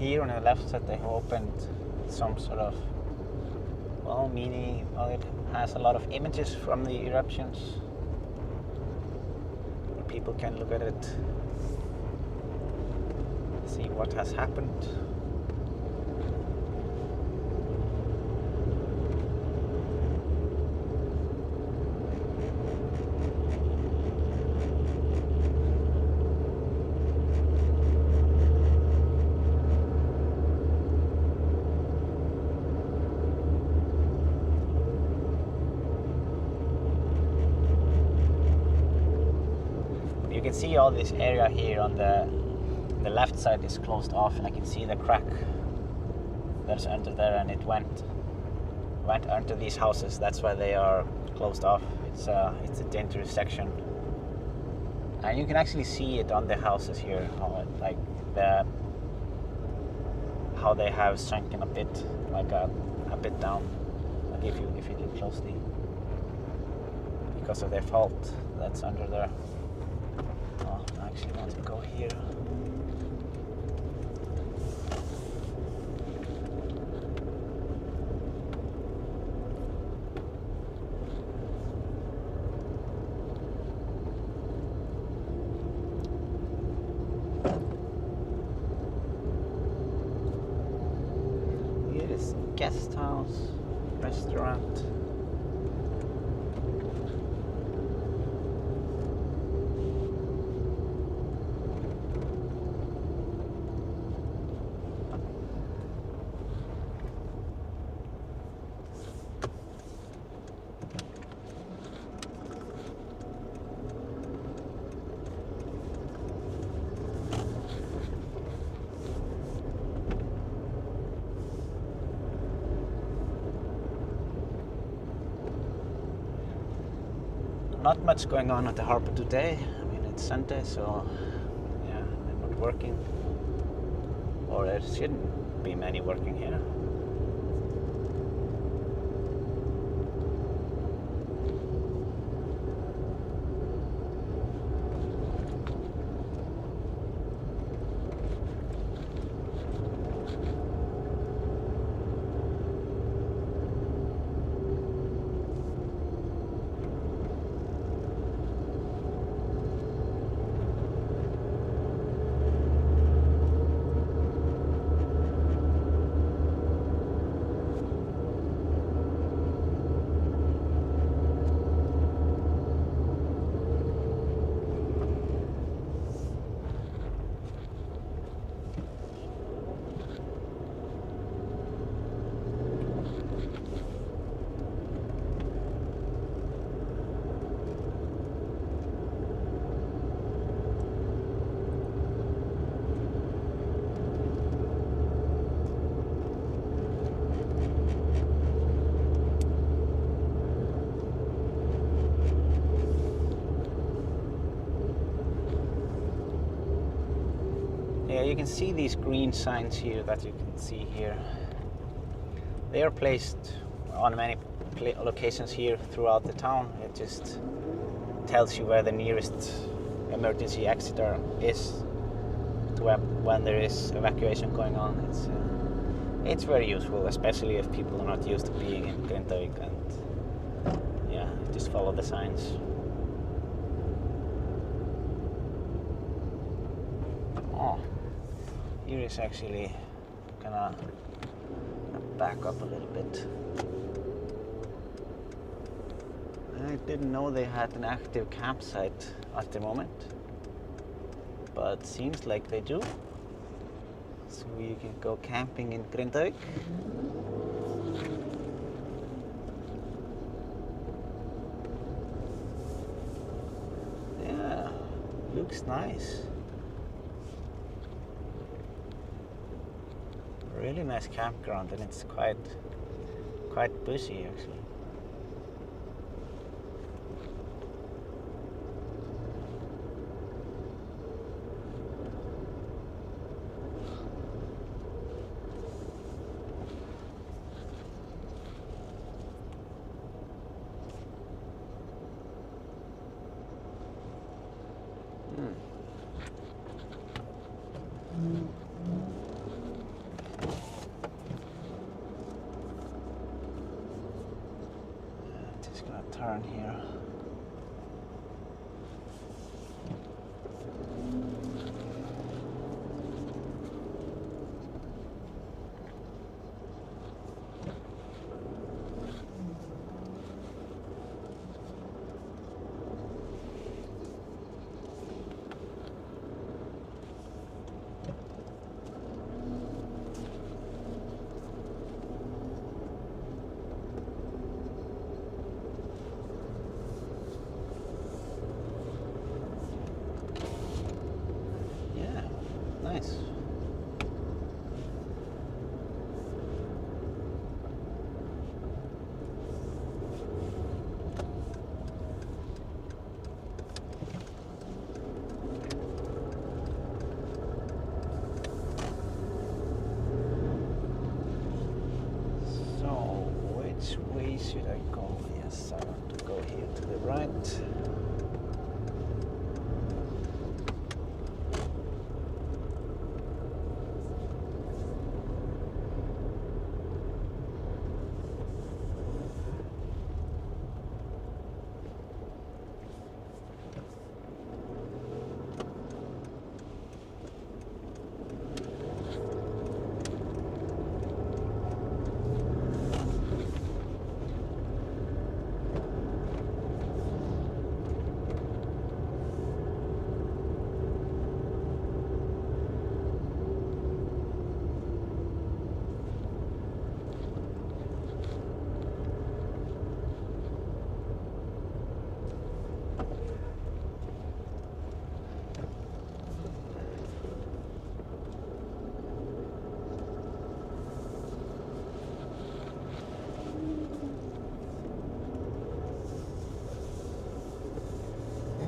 A: here on the left side they have opened some sort of, well, it has a lot of images from the eruptions. People can look at it, see what has happened. You can see all this area here on the left side is closed off, and I can see the crack that's under there, and it went under these houses. That's why they are closed off. It's a dangerous section, and you can actually see it on the houses here, how they have sunken a bit, like a bit down. Like if you look closely, because of their fault that's under there. Oh, I actually want to go here. Here is guest house, restaurant. Not much going on at the harbor today. I mean, it's Sunday, so yeah, they're not working. Or there shouldn't be many working here. Yeah, you can see these green signs here that you can see here. They are placed on many locations here throughout the town. It just tells you where the nearest emergency exit is to when there is evacuation going on. It's very useful, especially if people are not used to being in Grindavík, and yeah, just follow the signs. Oh, here is actually gonna back up a little bit. I didn't know they had an active campsite at the moment, but seems like they do. So you can go camping in Grindavík. Yeah, looks nice. Really nice campground, and it's quite busy actually. Just gonna turn here. Nice. So, which way should I go? Yes, I want to go here to the right.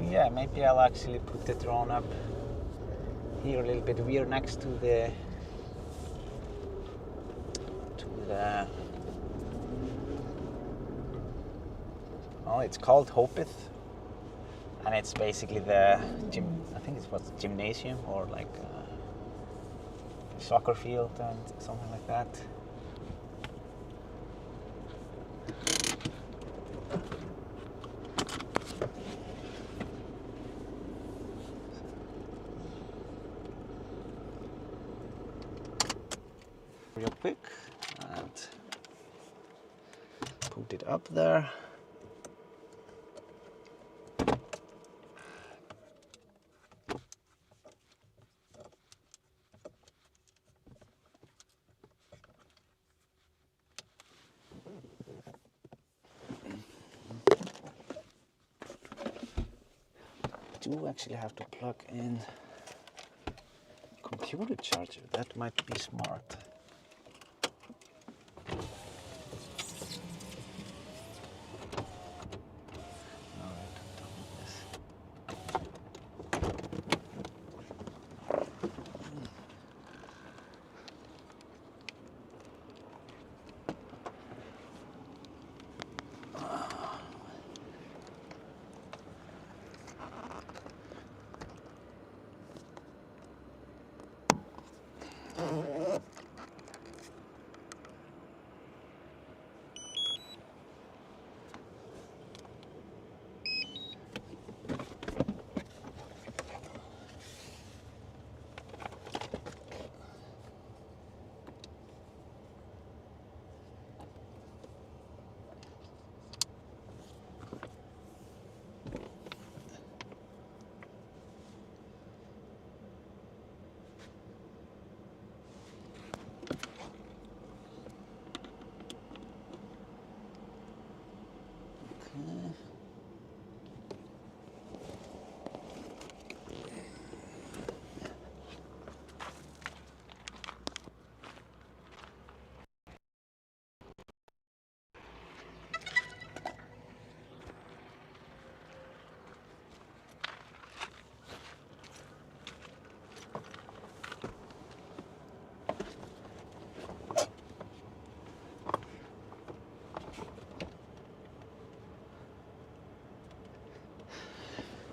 A: Yeah, maybe I'll actually put the drone up here a little bit. We're next to the oh, it's called Hopith, and it's basically the gym. I think it's what's gymnasium or like a soccer field and something like that. Real quick and put it up there. I do actually have to plug in computer charger. That might be smart.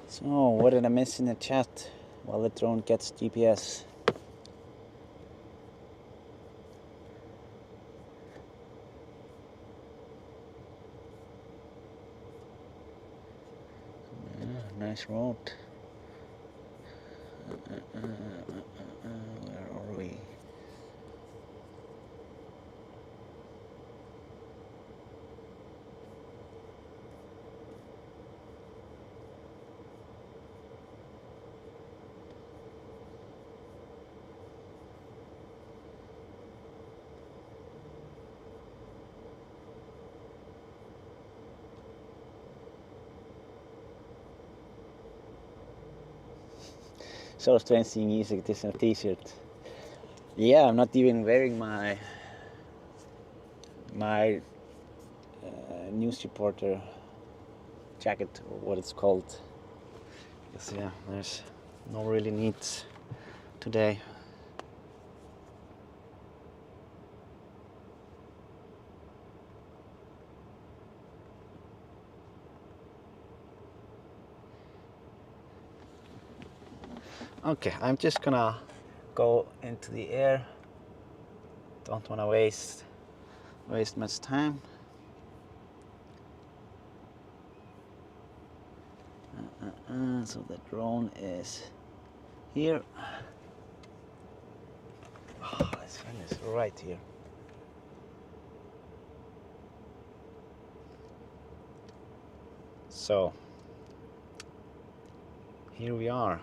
A: So, what did I miss in the chat while the drone gets GPS? nice road. Where are we? So strange seeing Isak this in a t-shirt. Yeah, I'm not even wearing my news reporter jacket, or what it's called. Because yeah, there's no really needs today. Okay, I'm just gonna go into the air. Don't wanna waste much time. So the drone is here. Oh, this one is right here. So here we are.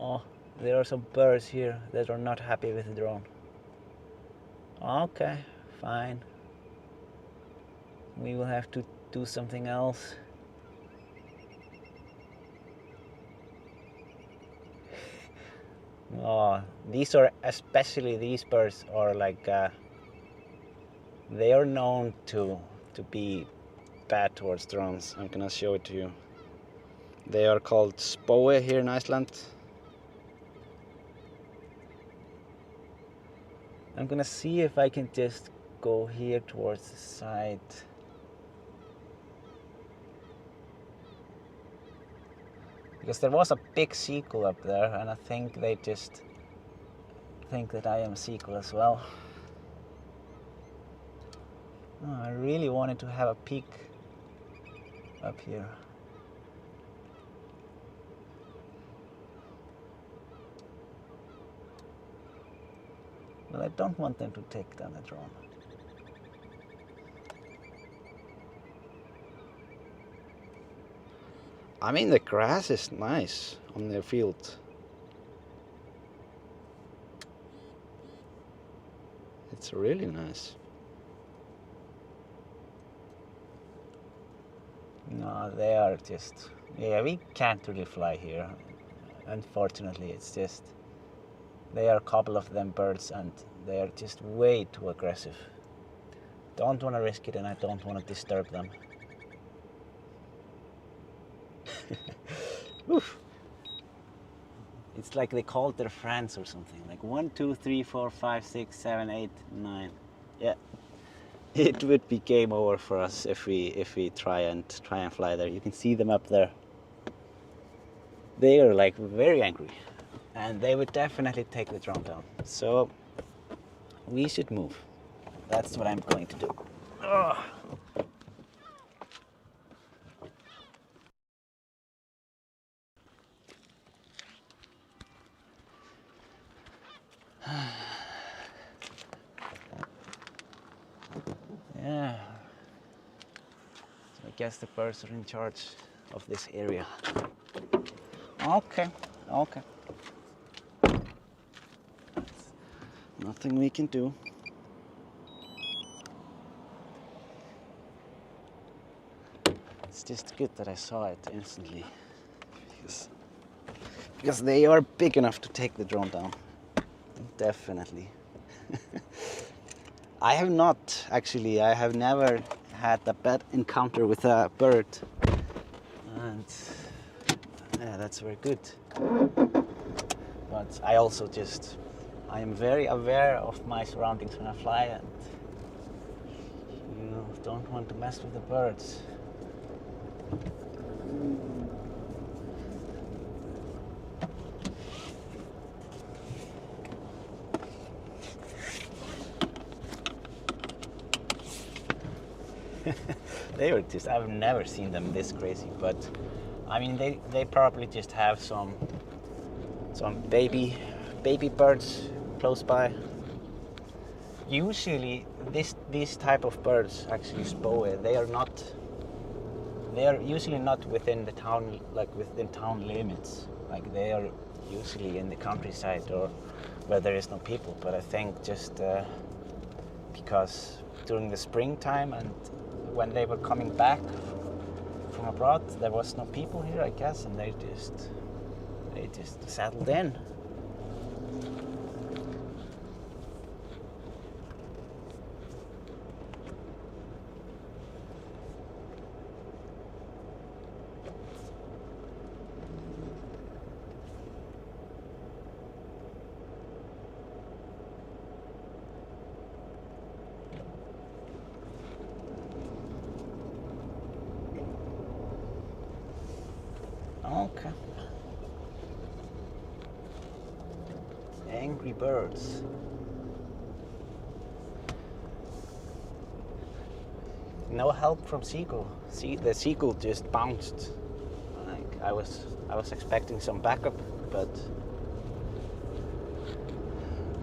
A: Oh, there are some birds here that are not happy with the drone. Okay, fine. We will have to do something else. Oh, these are, especially these birds are like, they are known to be bad towards drones. I'm gonna show it to you. They are called spói here in Iceland. I'm gonna see if I can just go here towards the side. Because there was a big seagull up there, and I think they just think that I am a seagull as well. Oh, I really wanted to have a peek up here. But I don't want them to take down the drone. I mean, the grass is nice on the field. It's really nice. No, they are just... Yeah, we can't really fly here. Unfortunately, it's just... There are a couple of them birds and they are just way too aggressive. Don't want to risk it, and I don't want to disturb them. Oof. It's like they called their friends or something. Like 1, 2, 3, 4, 5, 6, 7, 8, 9. Yeah, it would be game over for us if we try and fly there. You can see them up there. They are like very angry, and they would definitely take the drone down. So we should move. That's what I'm going to do. Ugh. Yeah, so I guess the birds are in charge of this area. Okay, okay. Nothing we can do. It's just good that I saw it instantly, because they are big enough to take the drone down. Definitely. I have not, actually, I have never had a bad encounter with a bird, and yeah, that's very good. But I also just, I am very aware of my surroundings when I fly, and you don't want to mess with the birds. They were just, I've never seen them this crazy, but I mean, they probably just have some baby birds close by. Usually these type of birds, actually spoe, they are usually not within the town, like within town limits. Like they are usually in the countryside or where there is no people. But I think just because during the springtime and when they were coming back from abroad, there was no people here, I guess, and they just settled in. Okay. Angry birds. No help from seagull. The seagull just bounced. Like I was expecting some backup, but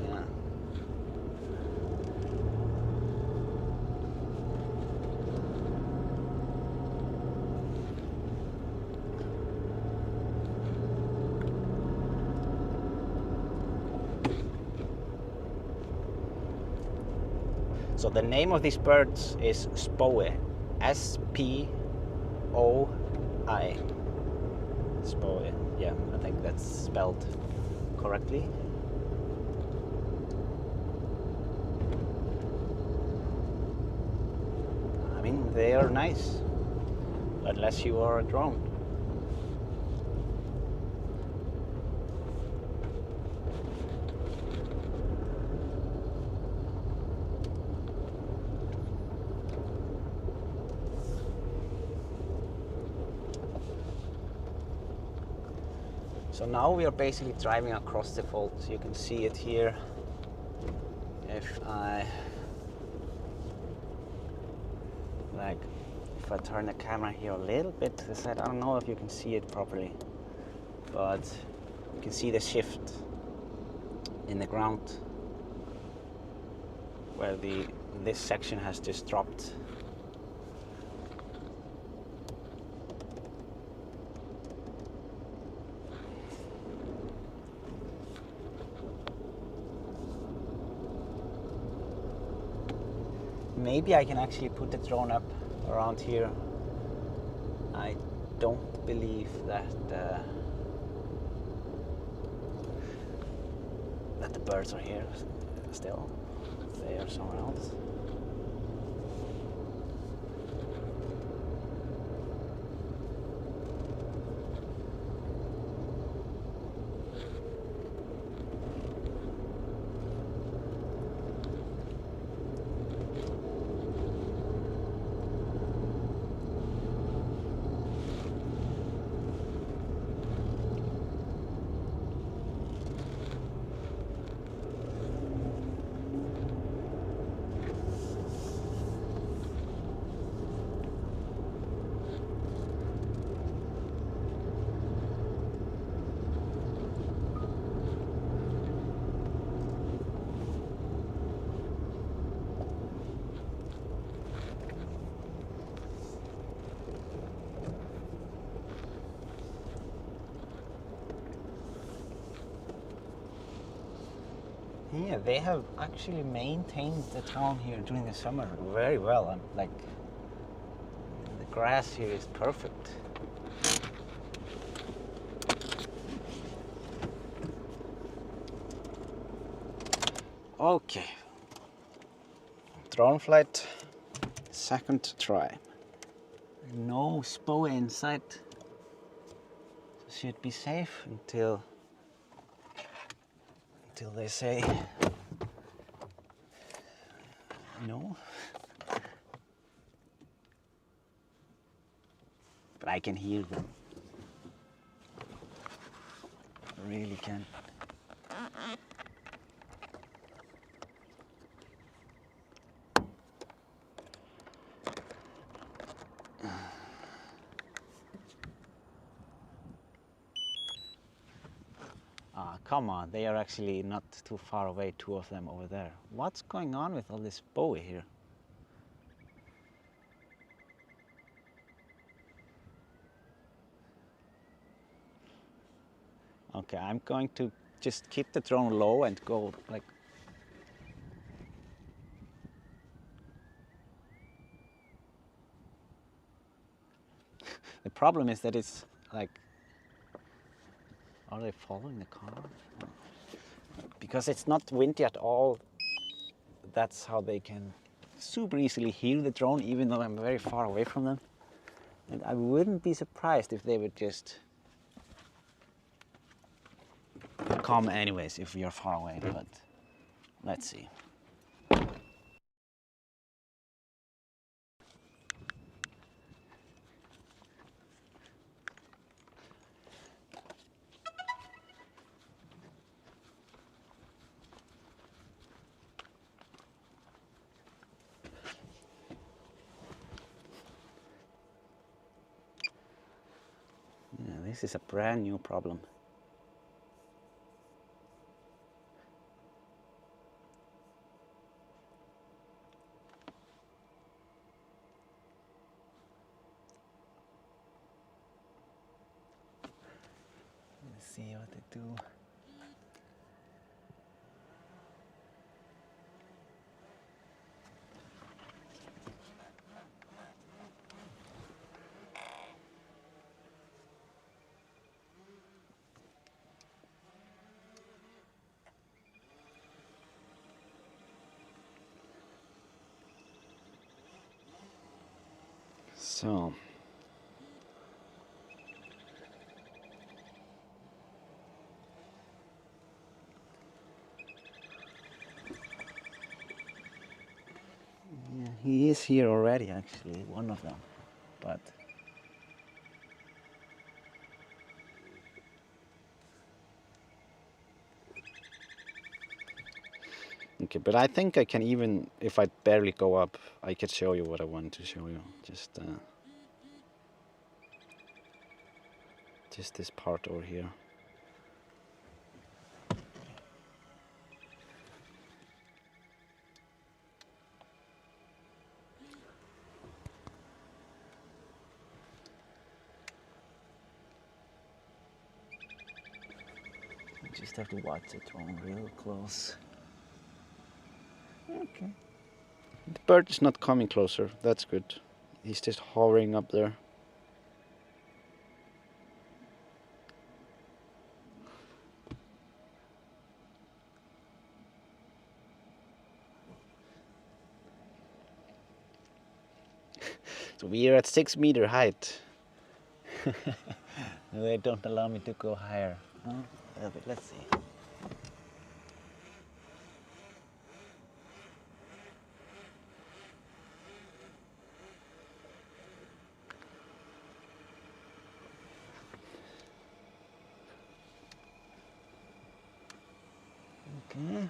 A: yeah. So the name of these birds is spoe, S-P-O-I. Spoe, yeah, I think that's spelled correctly. I mean, they are nice, unless you are a drone. So now we are basically driving across the fault. You can see it here. If I turn the camera here a little bit to the side, I don't know if you can see it properly, but you can see the shift in the ground where this section has just dropped. Maybe I can actually put the drone up around here. I don't believe that the birds are here still. They are somewhere else. Yeah, they have actually maintained the town here during the summer very well. Like, the grass here is perfect. Okay, drone flight, second try. No spoe in sight. Should be safe until they say no. But I can hear them. I really can. Come on, they are actually not too far away, two of them over there. What's going on with all this buoy here? Okay, I'm going to just keep the drone low and go like... The problem is that it's like... Are they following the car? No. Because it's not windy at all, that's how they can super easily hear the drone, even though I'm very far away from them. And I wouldn't be surprised if they would just come anyways if we are far away, but let's see. Yeah, this is a brand new problem. Let's see what they do. So, yeah, he is here already actually, one of them, but okay, but I think I can even, if I barely go up, I could show you what I want to show you. Just this part over here. You just have to watch the drone real close. Okay. The bird is not coming closer, that's good. He's just hovering up there. So we are at 6-meter height. They don't allow me to go higher. Oh, a little bit, let's see. Okay.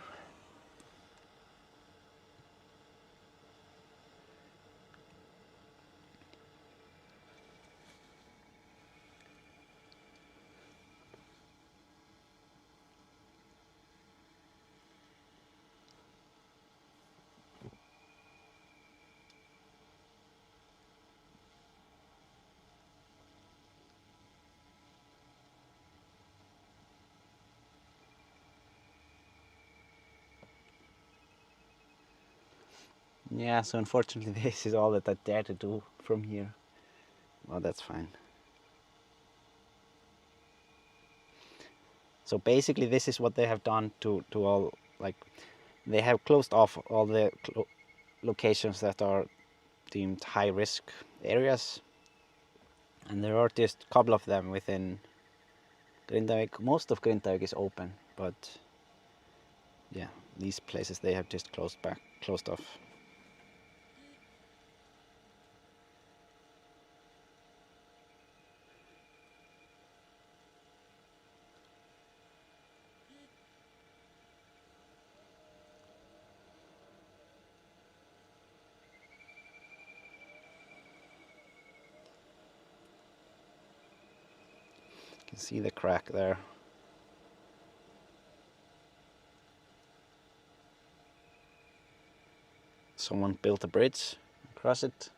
A: Yeah, so unfortunately this is all that I dare to do from here. Well, that's fine. So basically this is what they have done to all, like, they have closed off all the locations that are deemed high risk areas. And there are just a couple of them within Grindavik. Most of Grindavik is open, but yeah, these places they have just closed off. You can see the crack there. someone built a bridge across it.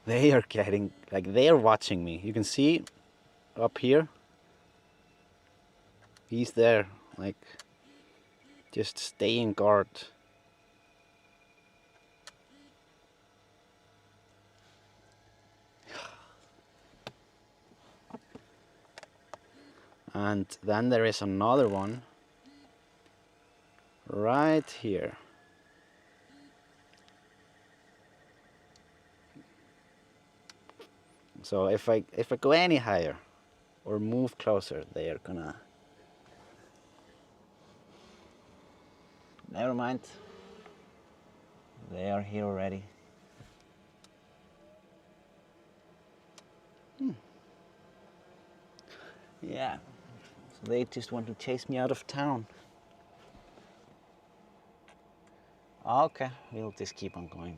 A: They are getting, like, they are watching me. You can see up here, he's there, like, just staying guard. And then there is another one right here. So if I go any higher or move closer, they are gonna... Never mind. They are here already. Yeah. So they just want to chase me out of town. Okay, we'll just keep on going.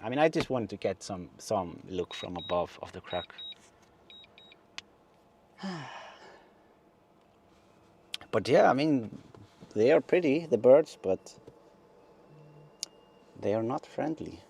A: I mean, I just wanted to get some look from above of the crack. But yeah, I mean, they are pretty, the birds, but they are not friendly.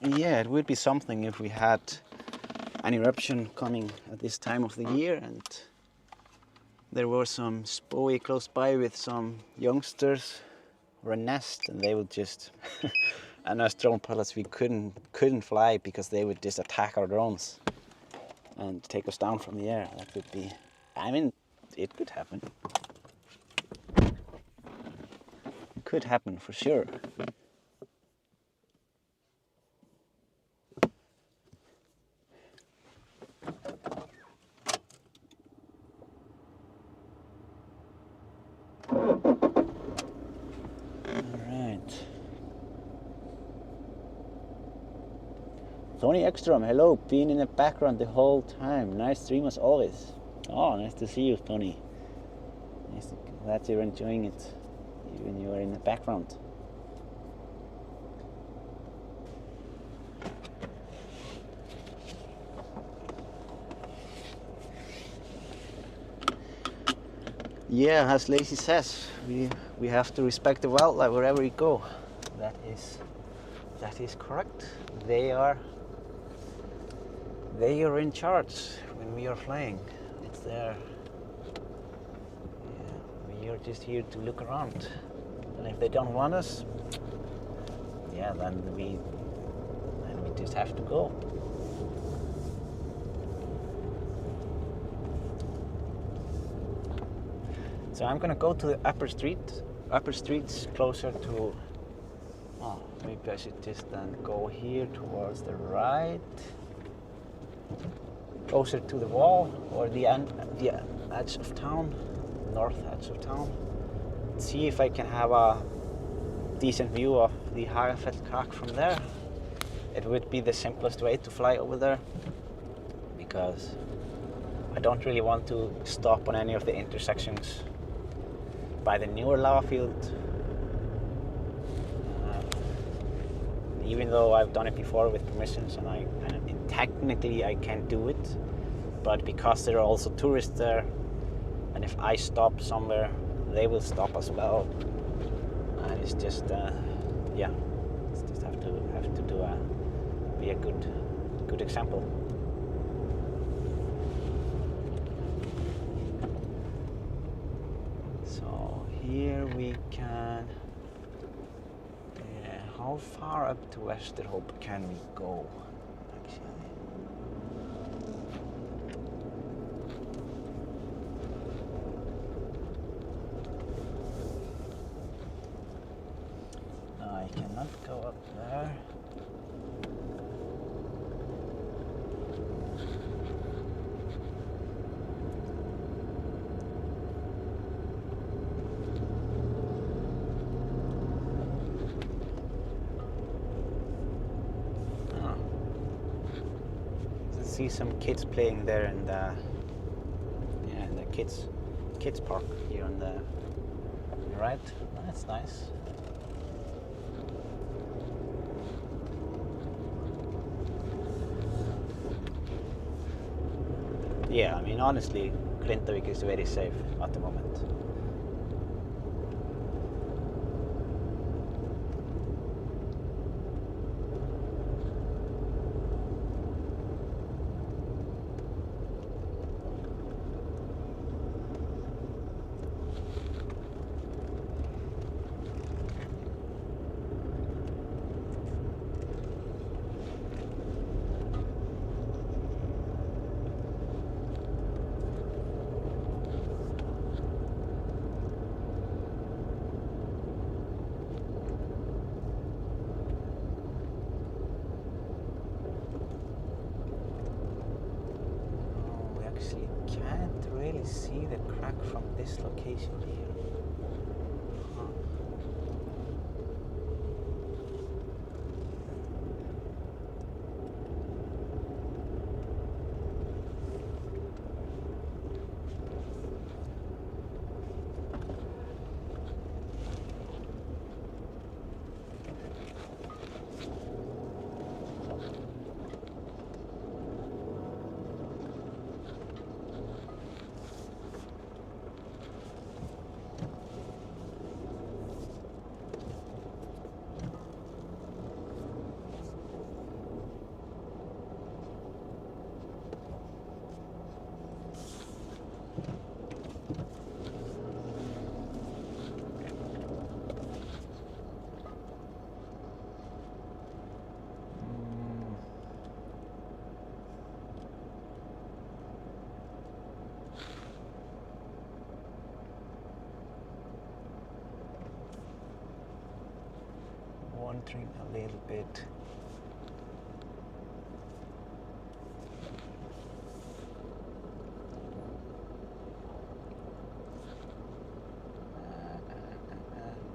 A: Yeah, it would be something if we had an eruption coming at this time of the year and there was some spowie close by with some youngsters or a nest, and they would just and us drone pilots, we couldn't fly because they would just attack our drones and take us down from the air. That would be, I mean, it could happen. It could happen for sure. Tony Ekstrom, hello, been in the background the whole time. Nice stream as always. Oh, nice to see you, Tony. Glad you're enjoying it, even you are in the background. Yeah, as Lacey says, we have to respect the wildlife wherever we go. That is correct. They are in charge when we are flying. It's their... Yeah, we are just here to look around. And if they don't want us, yeah, then we just have to go. So I'm gonna go to the upper streets closer to... Oh, maybe I should just then go here towards the right. Closer to the wall or the edge of town, north edge of town. See if I can have a decent view of the Hagafell Crack from there. It would be the simplest way to fly over there. because I don't really want to stop on any of the intersections by the newer lava field. Even though I've done it before with permissions, and technically I can do it, but because there are also tourists there, and if I stop somewhere, they will stop as well, and it's just yeah, it's just have to do be a good example. So here we can. How far up to Westerhope can we go, actually? No, I cannot go up there. See some kids playing there in the kids park here on the right. That's nice. Yeah, I mean honestly, Grindavík is very safe at the moment. Can't really see the crack from this location here. Wandering a little bit.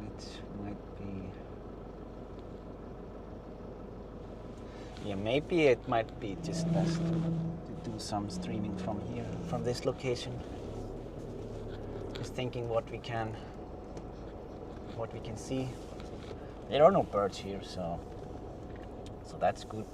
A: Which might be. Yeah, maybe it might be just best to do some streaming from here, from this location. Just thinking what we can see. There are no birds here, so that's good.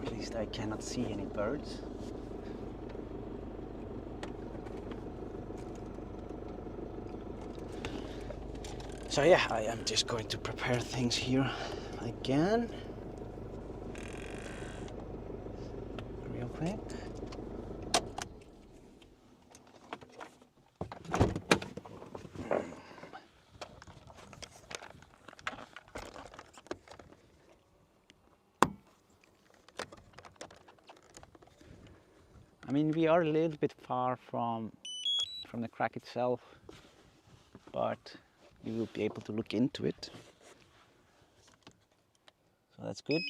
A: At least I cannot see any birds. So yeah, I am just going to prepare things here again, real quick. I mean, we are a little bit far from the crack itself, but we will be able to look into it. So that's good.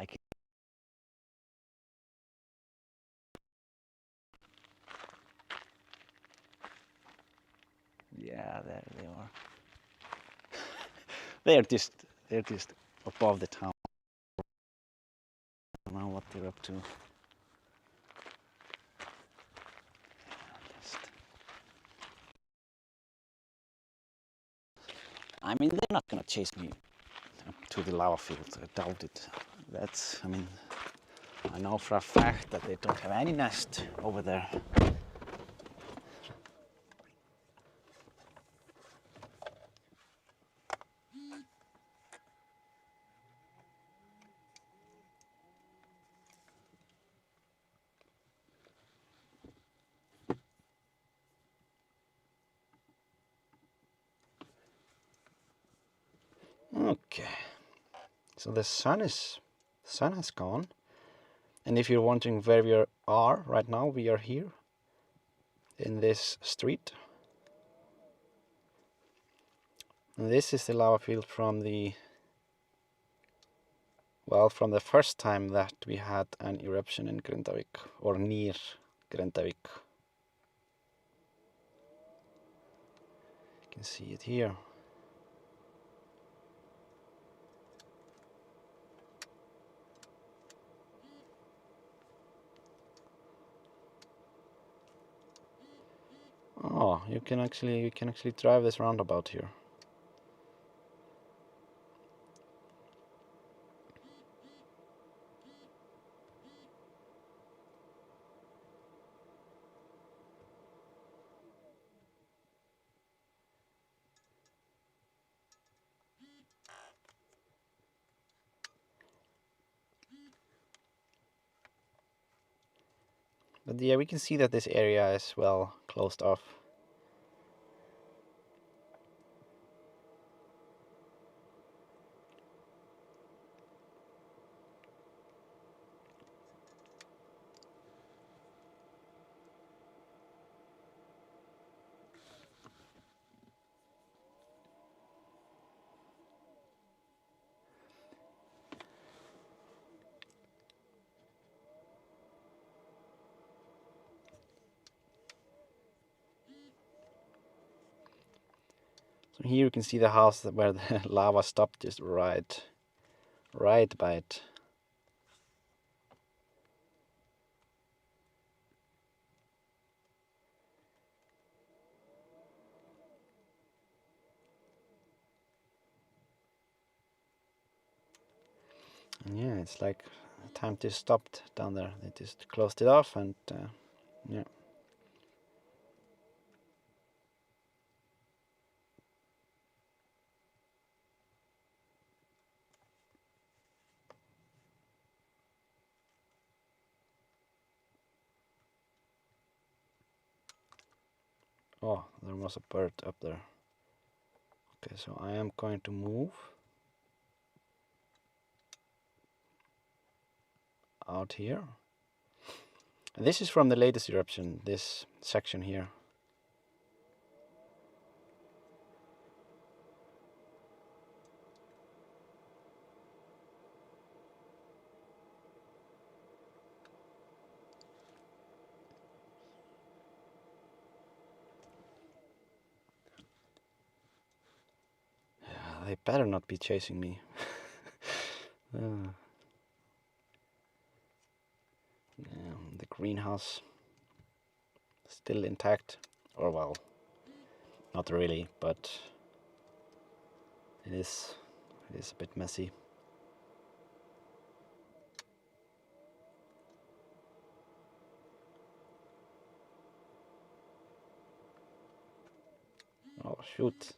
A: I can. Yeah, there they are. they're just above the town. I don't know what they're up to. I mean, they're not gonna chase me up to the lava field. I doubt it. That's, I mean, I know for a fact that they don't have any nest over there. Okay, so the sun has gone, and if you're wondering where we are right now, we are here in this street. And this is the lava field from the first time that we had an eruption in Grindavík, or near Grindavík. You can see it here. Oh, you can actually drive this roundabout here. But yeah, we can see that this area is well closed off. So here you can see the house where the lava stopped just right by it. And yeah, it's like time just stopped down there. They just closed it off, and yeah. Oh, there was a bird up there. Okay, so I am going to move out here. And this is from the latest eruption, this section here. Yeah, they better not be chasing me. Yeah, the greenhouse still intact, or well, not really, but it is a bit messy. Oh shoot.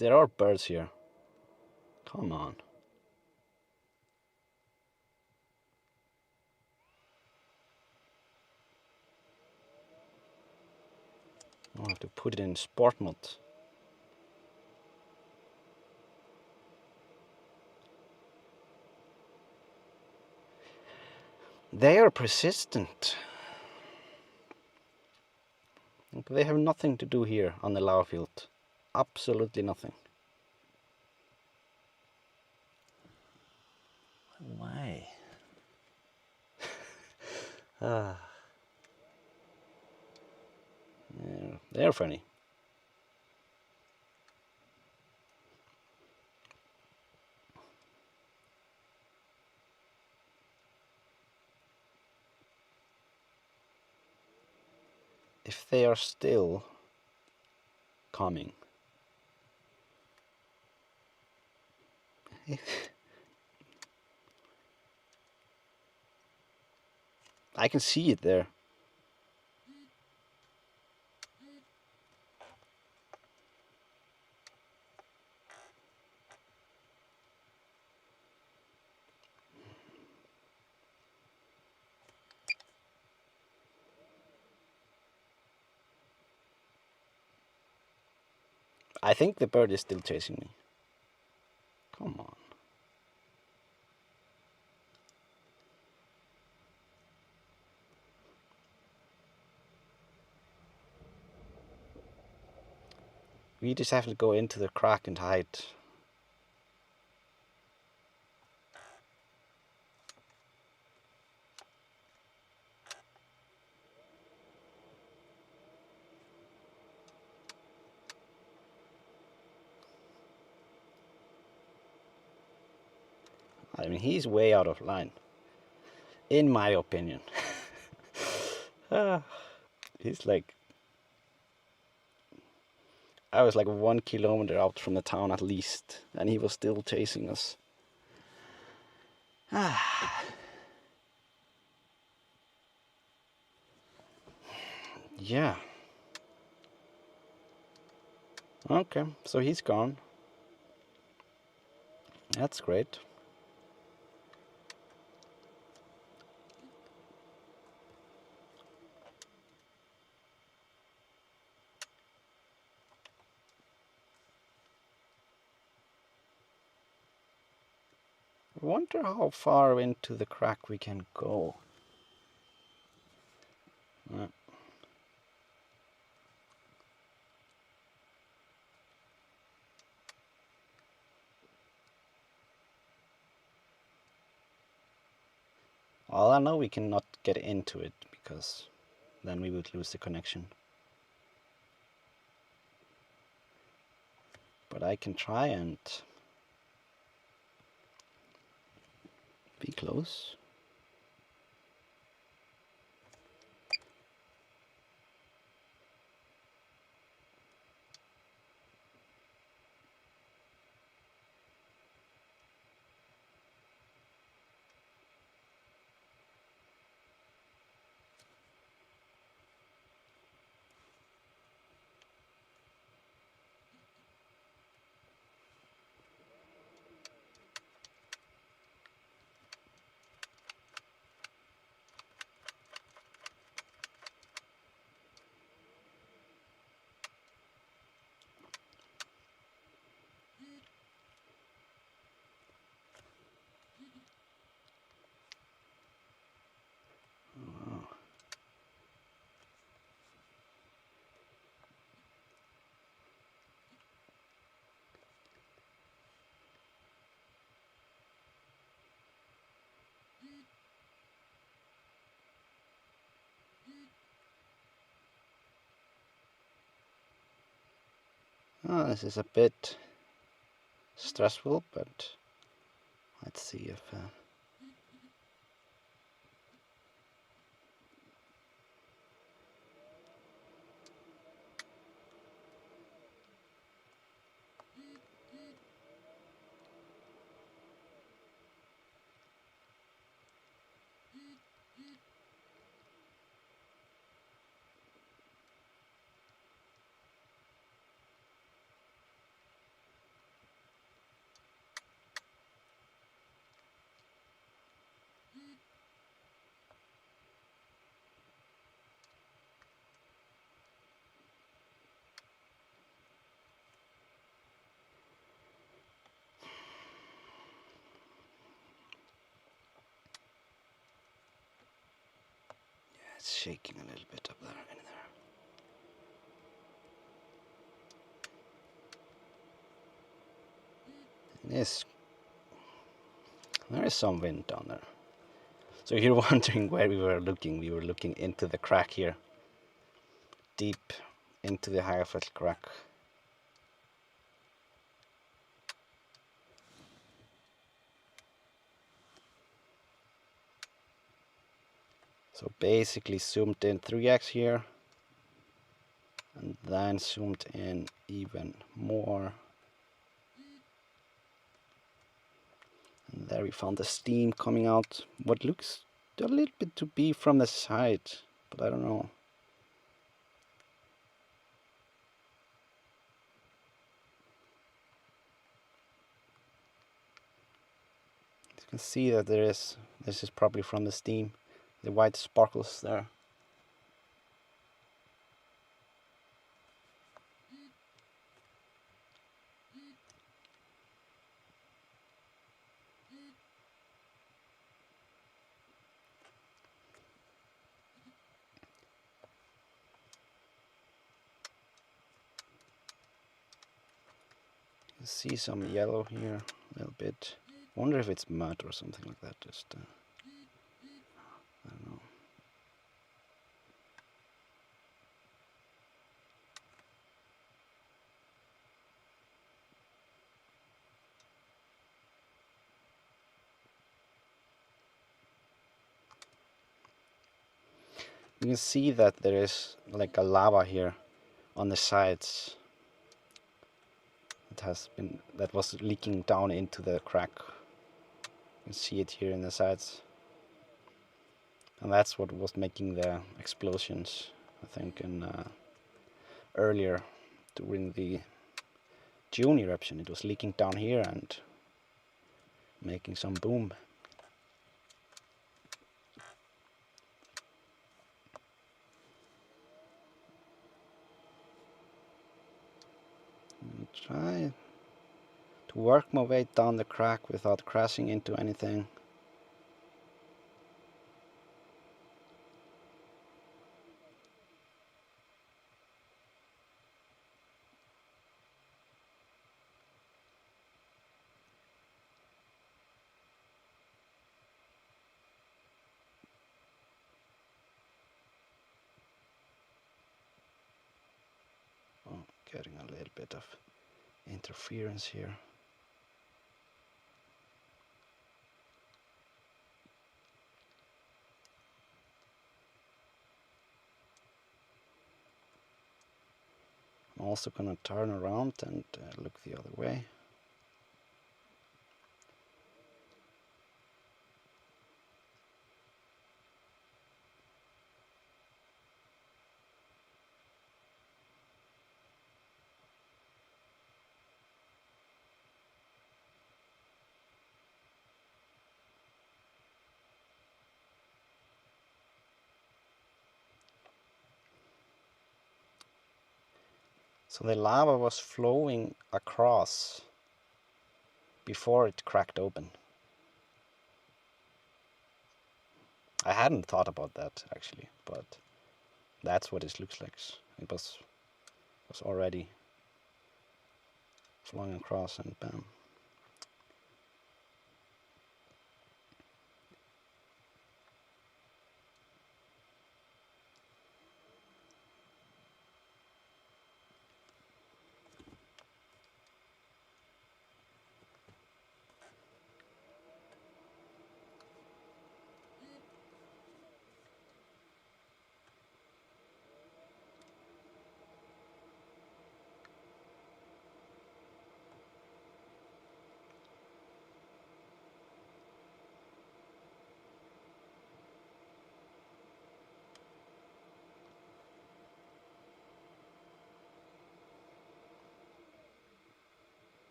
A: There are birds here. Come on. I'll have to put it in sport mode. They are persistent. They have nothing to do here on the lava field. Absolutely nothing. Why? They're funny. If they are still coming. I can see it there. I think the bird is still chasing me. Come on. We just have to go into the crack and hide. I mean, he's way out of line, in my opinion. He's like, I was like 1 kilometer out from the town at least, and he was still chasing us. Yeah. Okay, so he's gone. That's great. I wonder how far into the crack we can go. Well, I know we cannot get into it because then we would lose the connection. But I can try and be close. Oh, this is a bit stressful, but let's see if... It's shaking a little bit up there. Yes, there is some wind down there. So if you're wondering where we were looking into the crack here, deep into the Hagafell Crack. So basically zoomed in 3x here, and then zoomed in even more. And there we found the steam coming out. What looks a little bit to be from the side, but I don't know. You can see that this is probably from the steam. The white sparkles there. You can see some yellow here, a little bit. Wonder if it's mud or something like that. Just I don't know. You can see that there is like a lava here on the sides. That was leaking down into the crack. You can see it here in the sides. And that's what was making the explosions, I think, earlier during the June eruption. It was leaking down here and making some boom. I'll try to work my way down the crack without crashing into anything. Oh, getting a little bit of interference here. I'm also gonna turn around and look the other way. So the lava was flowing across before it cracked open. I hadn't thought about that actually, but that's what it looks like. It was already flowing across and bam.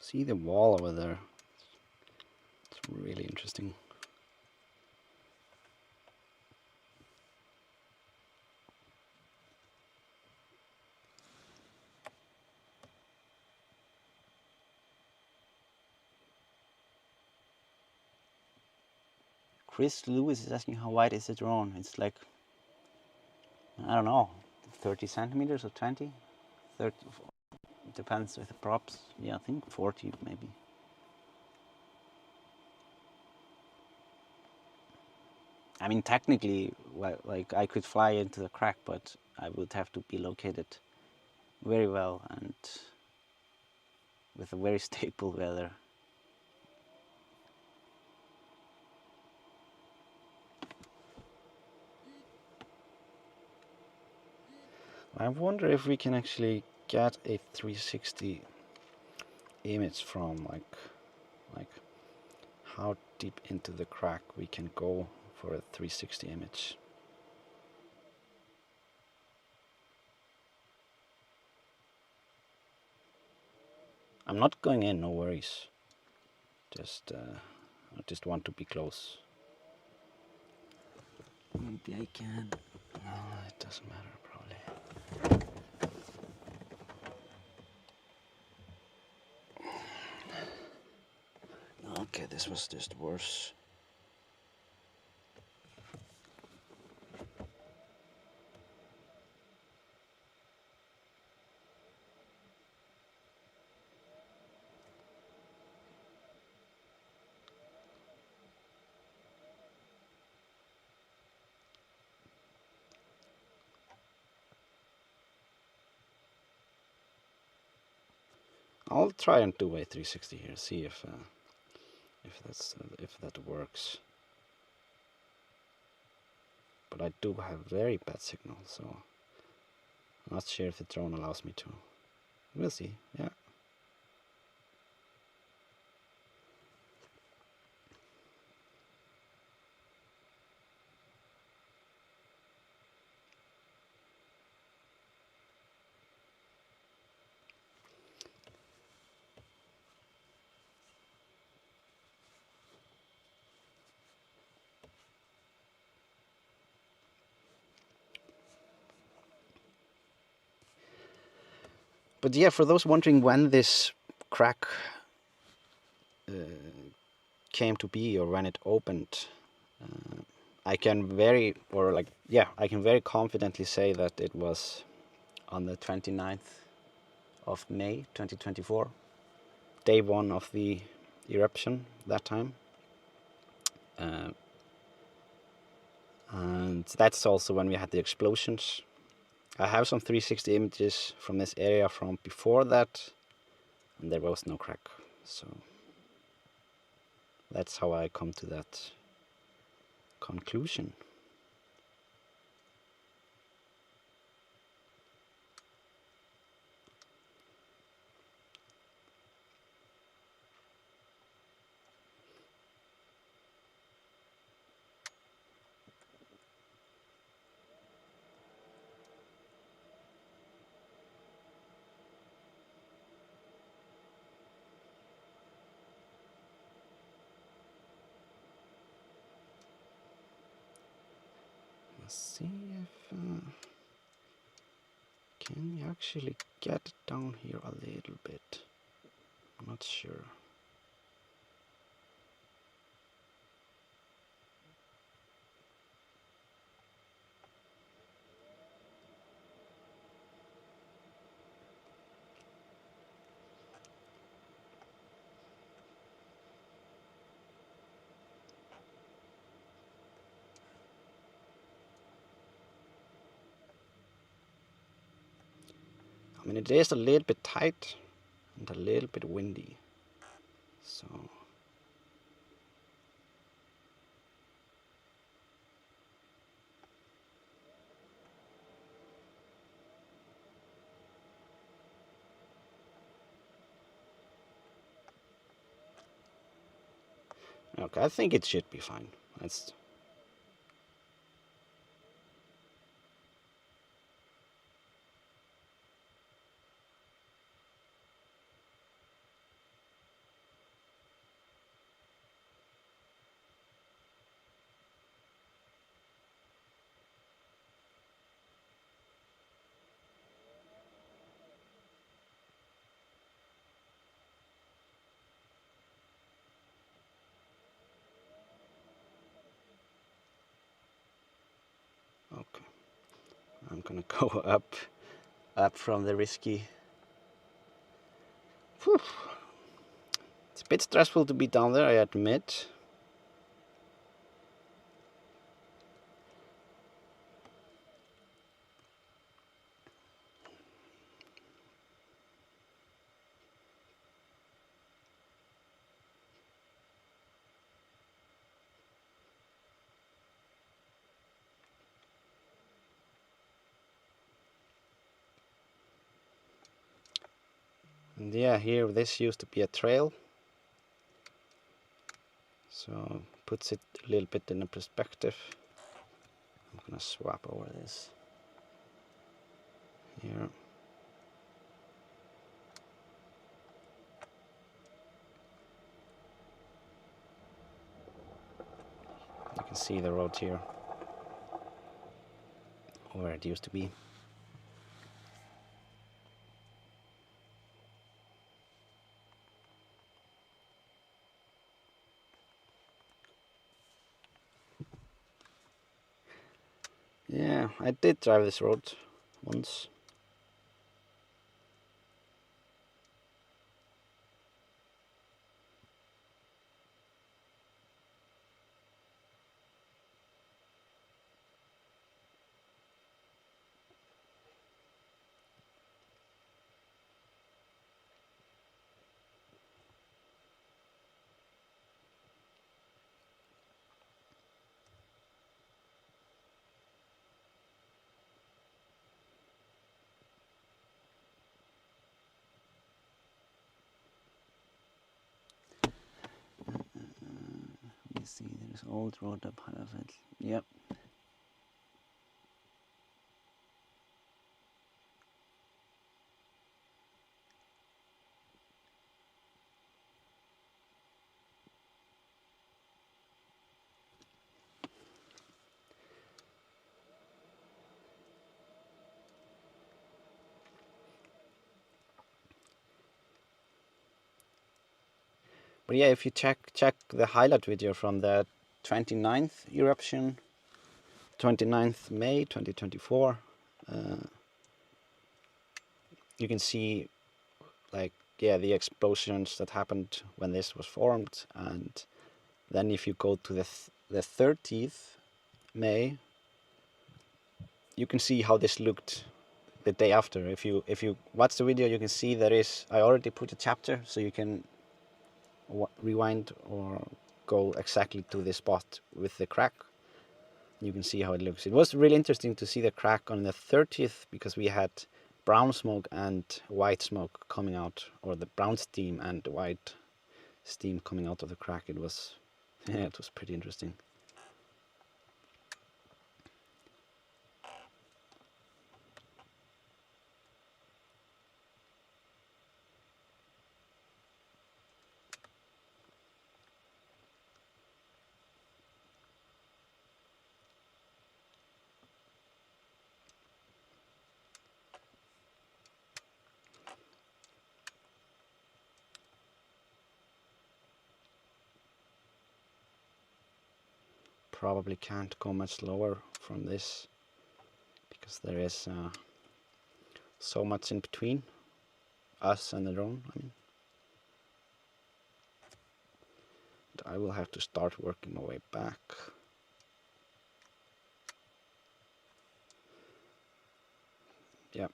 A: See the wall over there? It's really interesting. Chris Lewis is asking how wide is the drone. It's like, I don't know, 30 centimeters or 20? 30, depends with the props. Yeah, I think 40 maybe. I mean, technically, well, like I could fly into the crack, but I would have to be located very well and with a very stable weather. I wonder if we can actually get a 360 image from like how deep into the crack we can go for a 360 image. I'm not going in, no worries. I just want to be close. Maybe I can. No, it doesn't matter probably. Okay, this was just worse. I'll try and do a 360 here, see if that works. But I do have very bad signal, so I'm not sure if the drone allows me to. We'll see. Yeah. But yeah, for those wondering when this crack came to be or when it opened, I can very confidently say that it was on the 29th of May 2024, day one of the eruption that time. And that's also when we had the explosions. I have some 360 images from this area from before that, and there was no crack. So that's how I come to that conclusion. Let's see if can we actually get it down here a little bit. I'm not sure. I mean, it is a little bit tight and a little bit windy, so okay, I think it should be fine. Let's gonna go up from the risky. Whew. It's a bit stressful to be down there, I admit. And yeah, here this used to be a trail, so puts it a little bit in a perspective. I'm gonna swap over this here. You can see the road here, where it used to be. Yeah, I did drive this road once. You see, there's old road up Hagafell. Yep. But yeah, if you check the highlight video from the 29th eruption, 29th May 2024, you can see, like, yeah, the explosions that happened when this was formed. And then if you go to the 30th May, you can see how this looked the day after. If you watch the video, you can see I already put a chapter, so you can rewind or go exactly to the spot with the crack. You can see how it looks. It was really interesting to see the crack on the 30th, because we had brown smoke and white smoke coming out, or the brown steam and white steam coming out of the crack. It was, yeah, it was pretty interesting. Probably can't go much lower from this, because there is so much in between us and the drone. I mean, I will have to start working my way back. Yeah.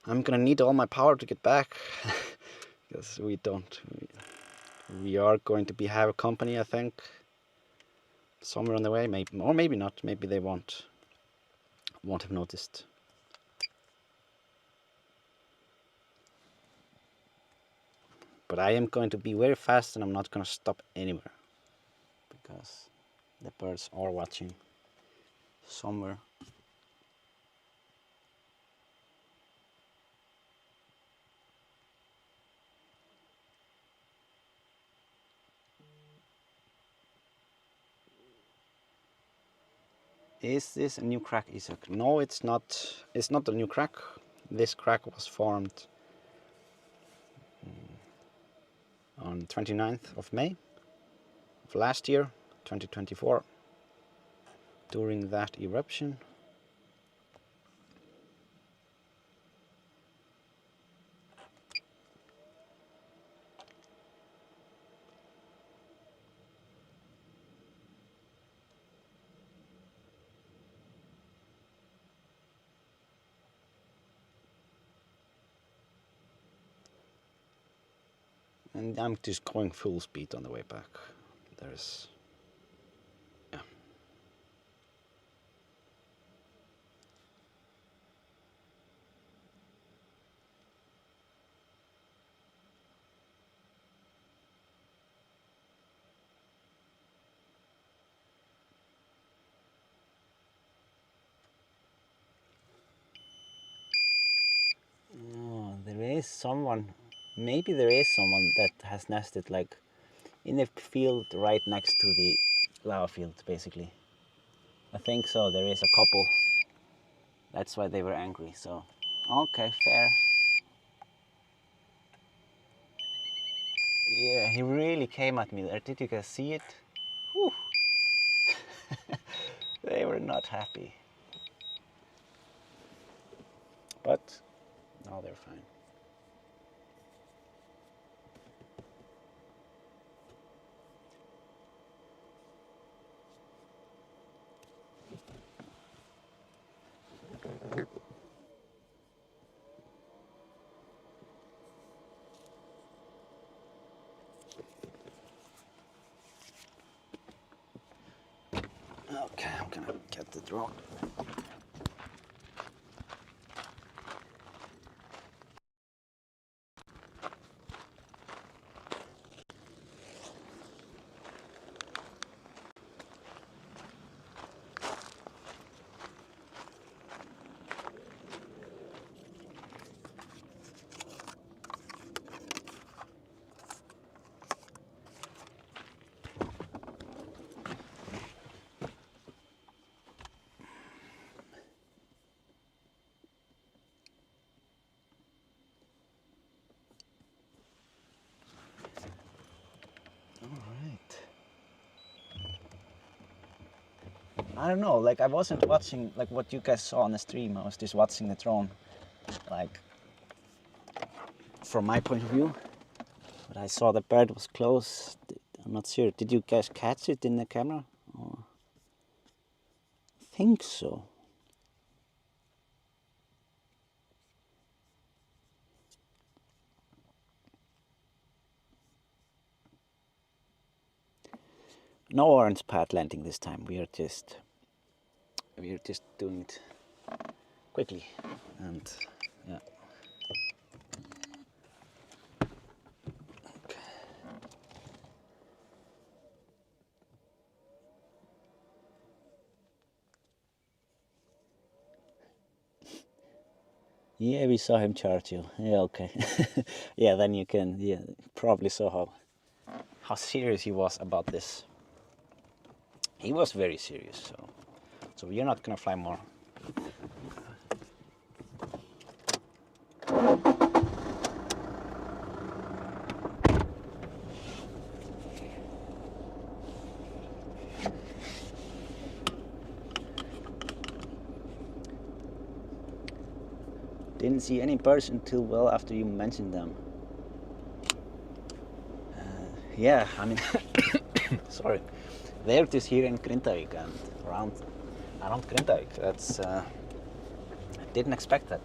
A: I'm gonna need all my power to get back, because we are going to have a company, I think, somewhere on the way, maybe, or maybe not. Maybe they won't have noticed. But I am going to be very fast, and I'm not going to stop anywhere, because the birds are watching somewhere. Is this a new crack, Isak? No, it's not. It's not a new crack. This crack was formed on 29th of May of last year, 2024. during that eruption. And I'm just going full speed on the way back. There's, yeah. Oh, there is someone. Maybe there is someone that has nested like in the field right next to the lava field, basically. I think so. There is a couple. That's why they were angry. So, okay, fair. Yeah, he really came at me there. Did you guys see it? Whew. They were not happy. But now they're fine. Okay, I'm gonna get the drone. I don't know, like I wasn't watching like what you guys saw on the stream. I was just watching the drone, like from my point of view. But I saw the bird was close. I'm not sure. Did you guys catch it in the camera? Oh, I think so. No orange pad landing this time. We are just doing it quickly, and yeah. Okay. Yeah, we saw him charge you. Yeah, okay. Yeah, then you can. Yeah, probably saw how serious he was about this. He was very serious. So we're not gonna fly more. Didn't see any birds until well after you mentioned them. Yeah, I mean, sorry. They're just here in Grindavík and around Grindavík. That's I didn't expect that.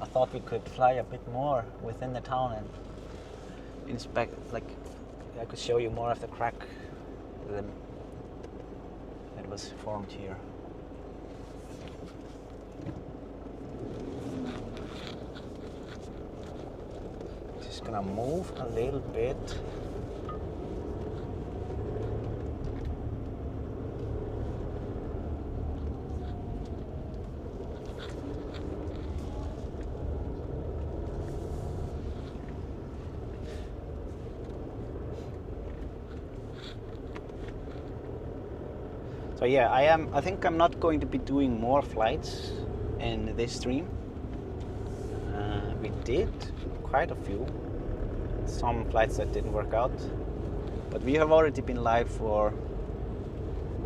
A: I thought we could fly a bit more within the town and inspect. Like I could show you more of the crack that was formed here. Just gonna move a little bit. So yeah, I think I'm not going to be doing more flights in this stream. We did quite a few. Some flights that didn't work out. But we have already been live for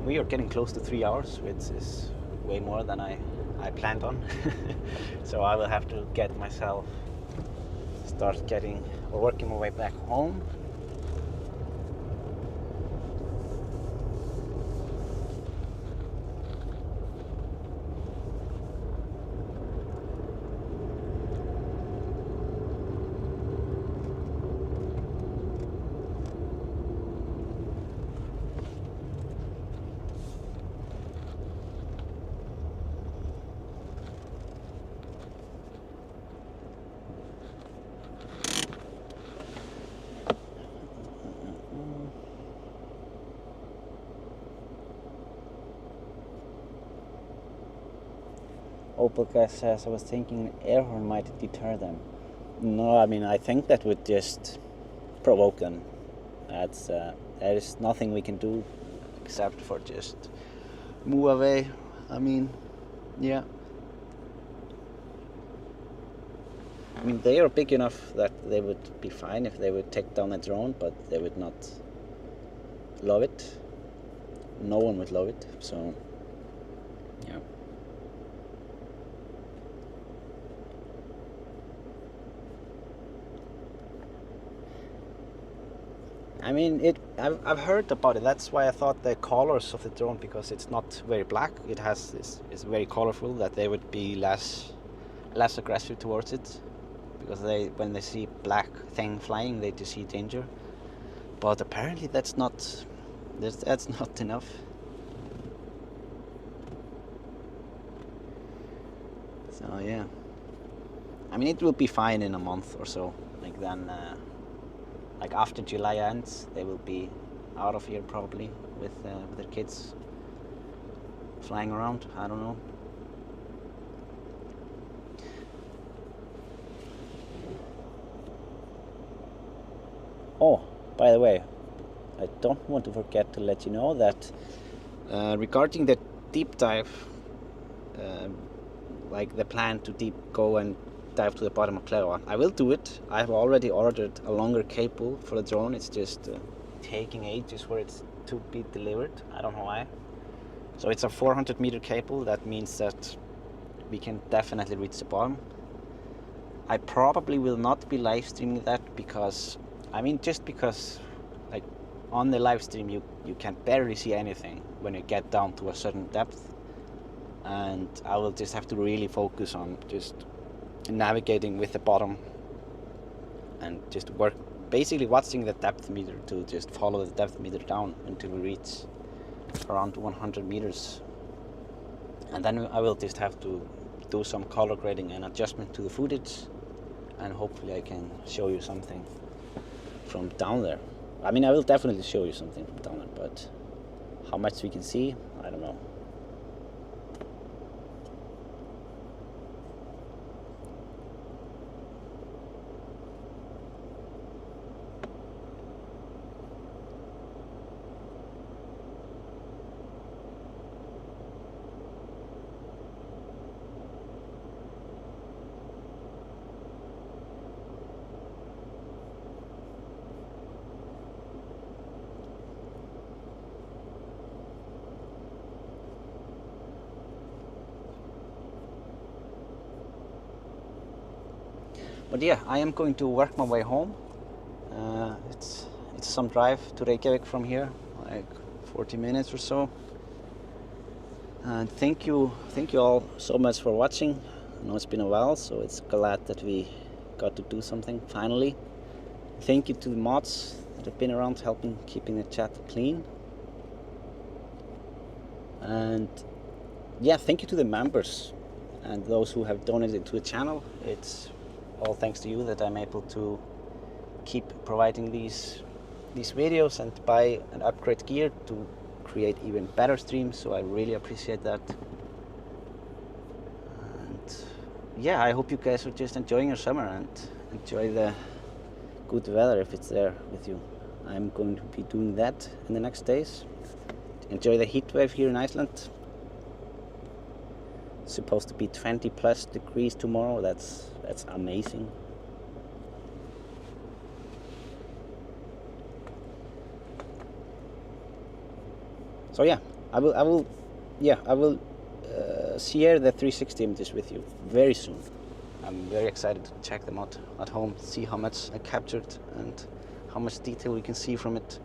A: we are getting close to 3 hours, which is way more than I planned on. So I will have to get myself start getting or working my way back home. Opal guy says, I was thinking an air horn might deter them. No, I mean, I think that would just provoke them. That's there is nothing we can do except for just move away. I mean, yeah. I mean, they are big enough that they would be fine if they would take down a drone, but they would not love it. No one would love it, so yeah. I mean, I've heard about it. That's why I thought the colors of the drone, because it's not very black, it has this, it's very colorful, that they would be less aggressive towards it, because when they see black thing flying, they just see danger. But apparently that's not enough. So yeah, I mean, it will be fine in a month or so. Like then. Like after July ends, they will be out of here probably with their kids flying around. I don't know. Oh, by the way, I don't want to forget to let you know that regarding the deep dive, like the plan to go and dive to the bottom of Klewa, I will do it. I have already ordered a longer cable for the drone. It's just taking ages for it to be delivered. I don't know why. So it's a 400 meter cable. That means that we can definitely reach the bottom. I probably will not be live streaming that because, I mean, just because like on the live stream you can barely see anything when you get down to a certain depth, and I will just have to really focus on just navigating with the bottom and just work, basically watching the depth meter to just follow the depth meter down until we reach around 100 meters, and then I will just have to do some color grading and adjustment to the footage, and hopefully I can show you something from down there. I mean, I will definitely show you something from down there, but how much we can see, I don't know. But yeah, I am going to work my way home. It's some drive to Reykjavik from here, like 40 minutes or so. And thank you all so much for watching. I know it's been a while, so it's glad that we got to do something finally. Thank you to the mods that have been around helping keeping the chat clean. And yeah, thank you to the members and those who have donated to the channel. It's all thanks to you that I'm able to keep providing these videos and buy and upgrade gear to create even better streams, so I really appreciate that. And yeah, I hope you guys are just enjoying your summer and enjoy the good weather if it's there with you. I'm going to be doing that in the next days. Enjoy the heat wave here in Iceland. It's supposed to be 20+ degrees tomorrow. That's amazing. So yeah, I will share the 360 images with you very soon. I'm very excited to check them out at home, see how much I captured and how much detail we can see from it.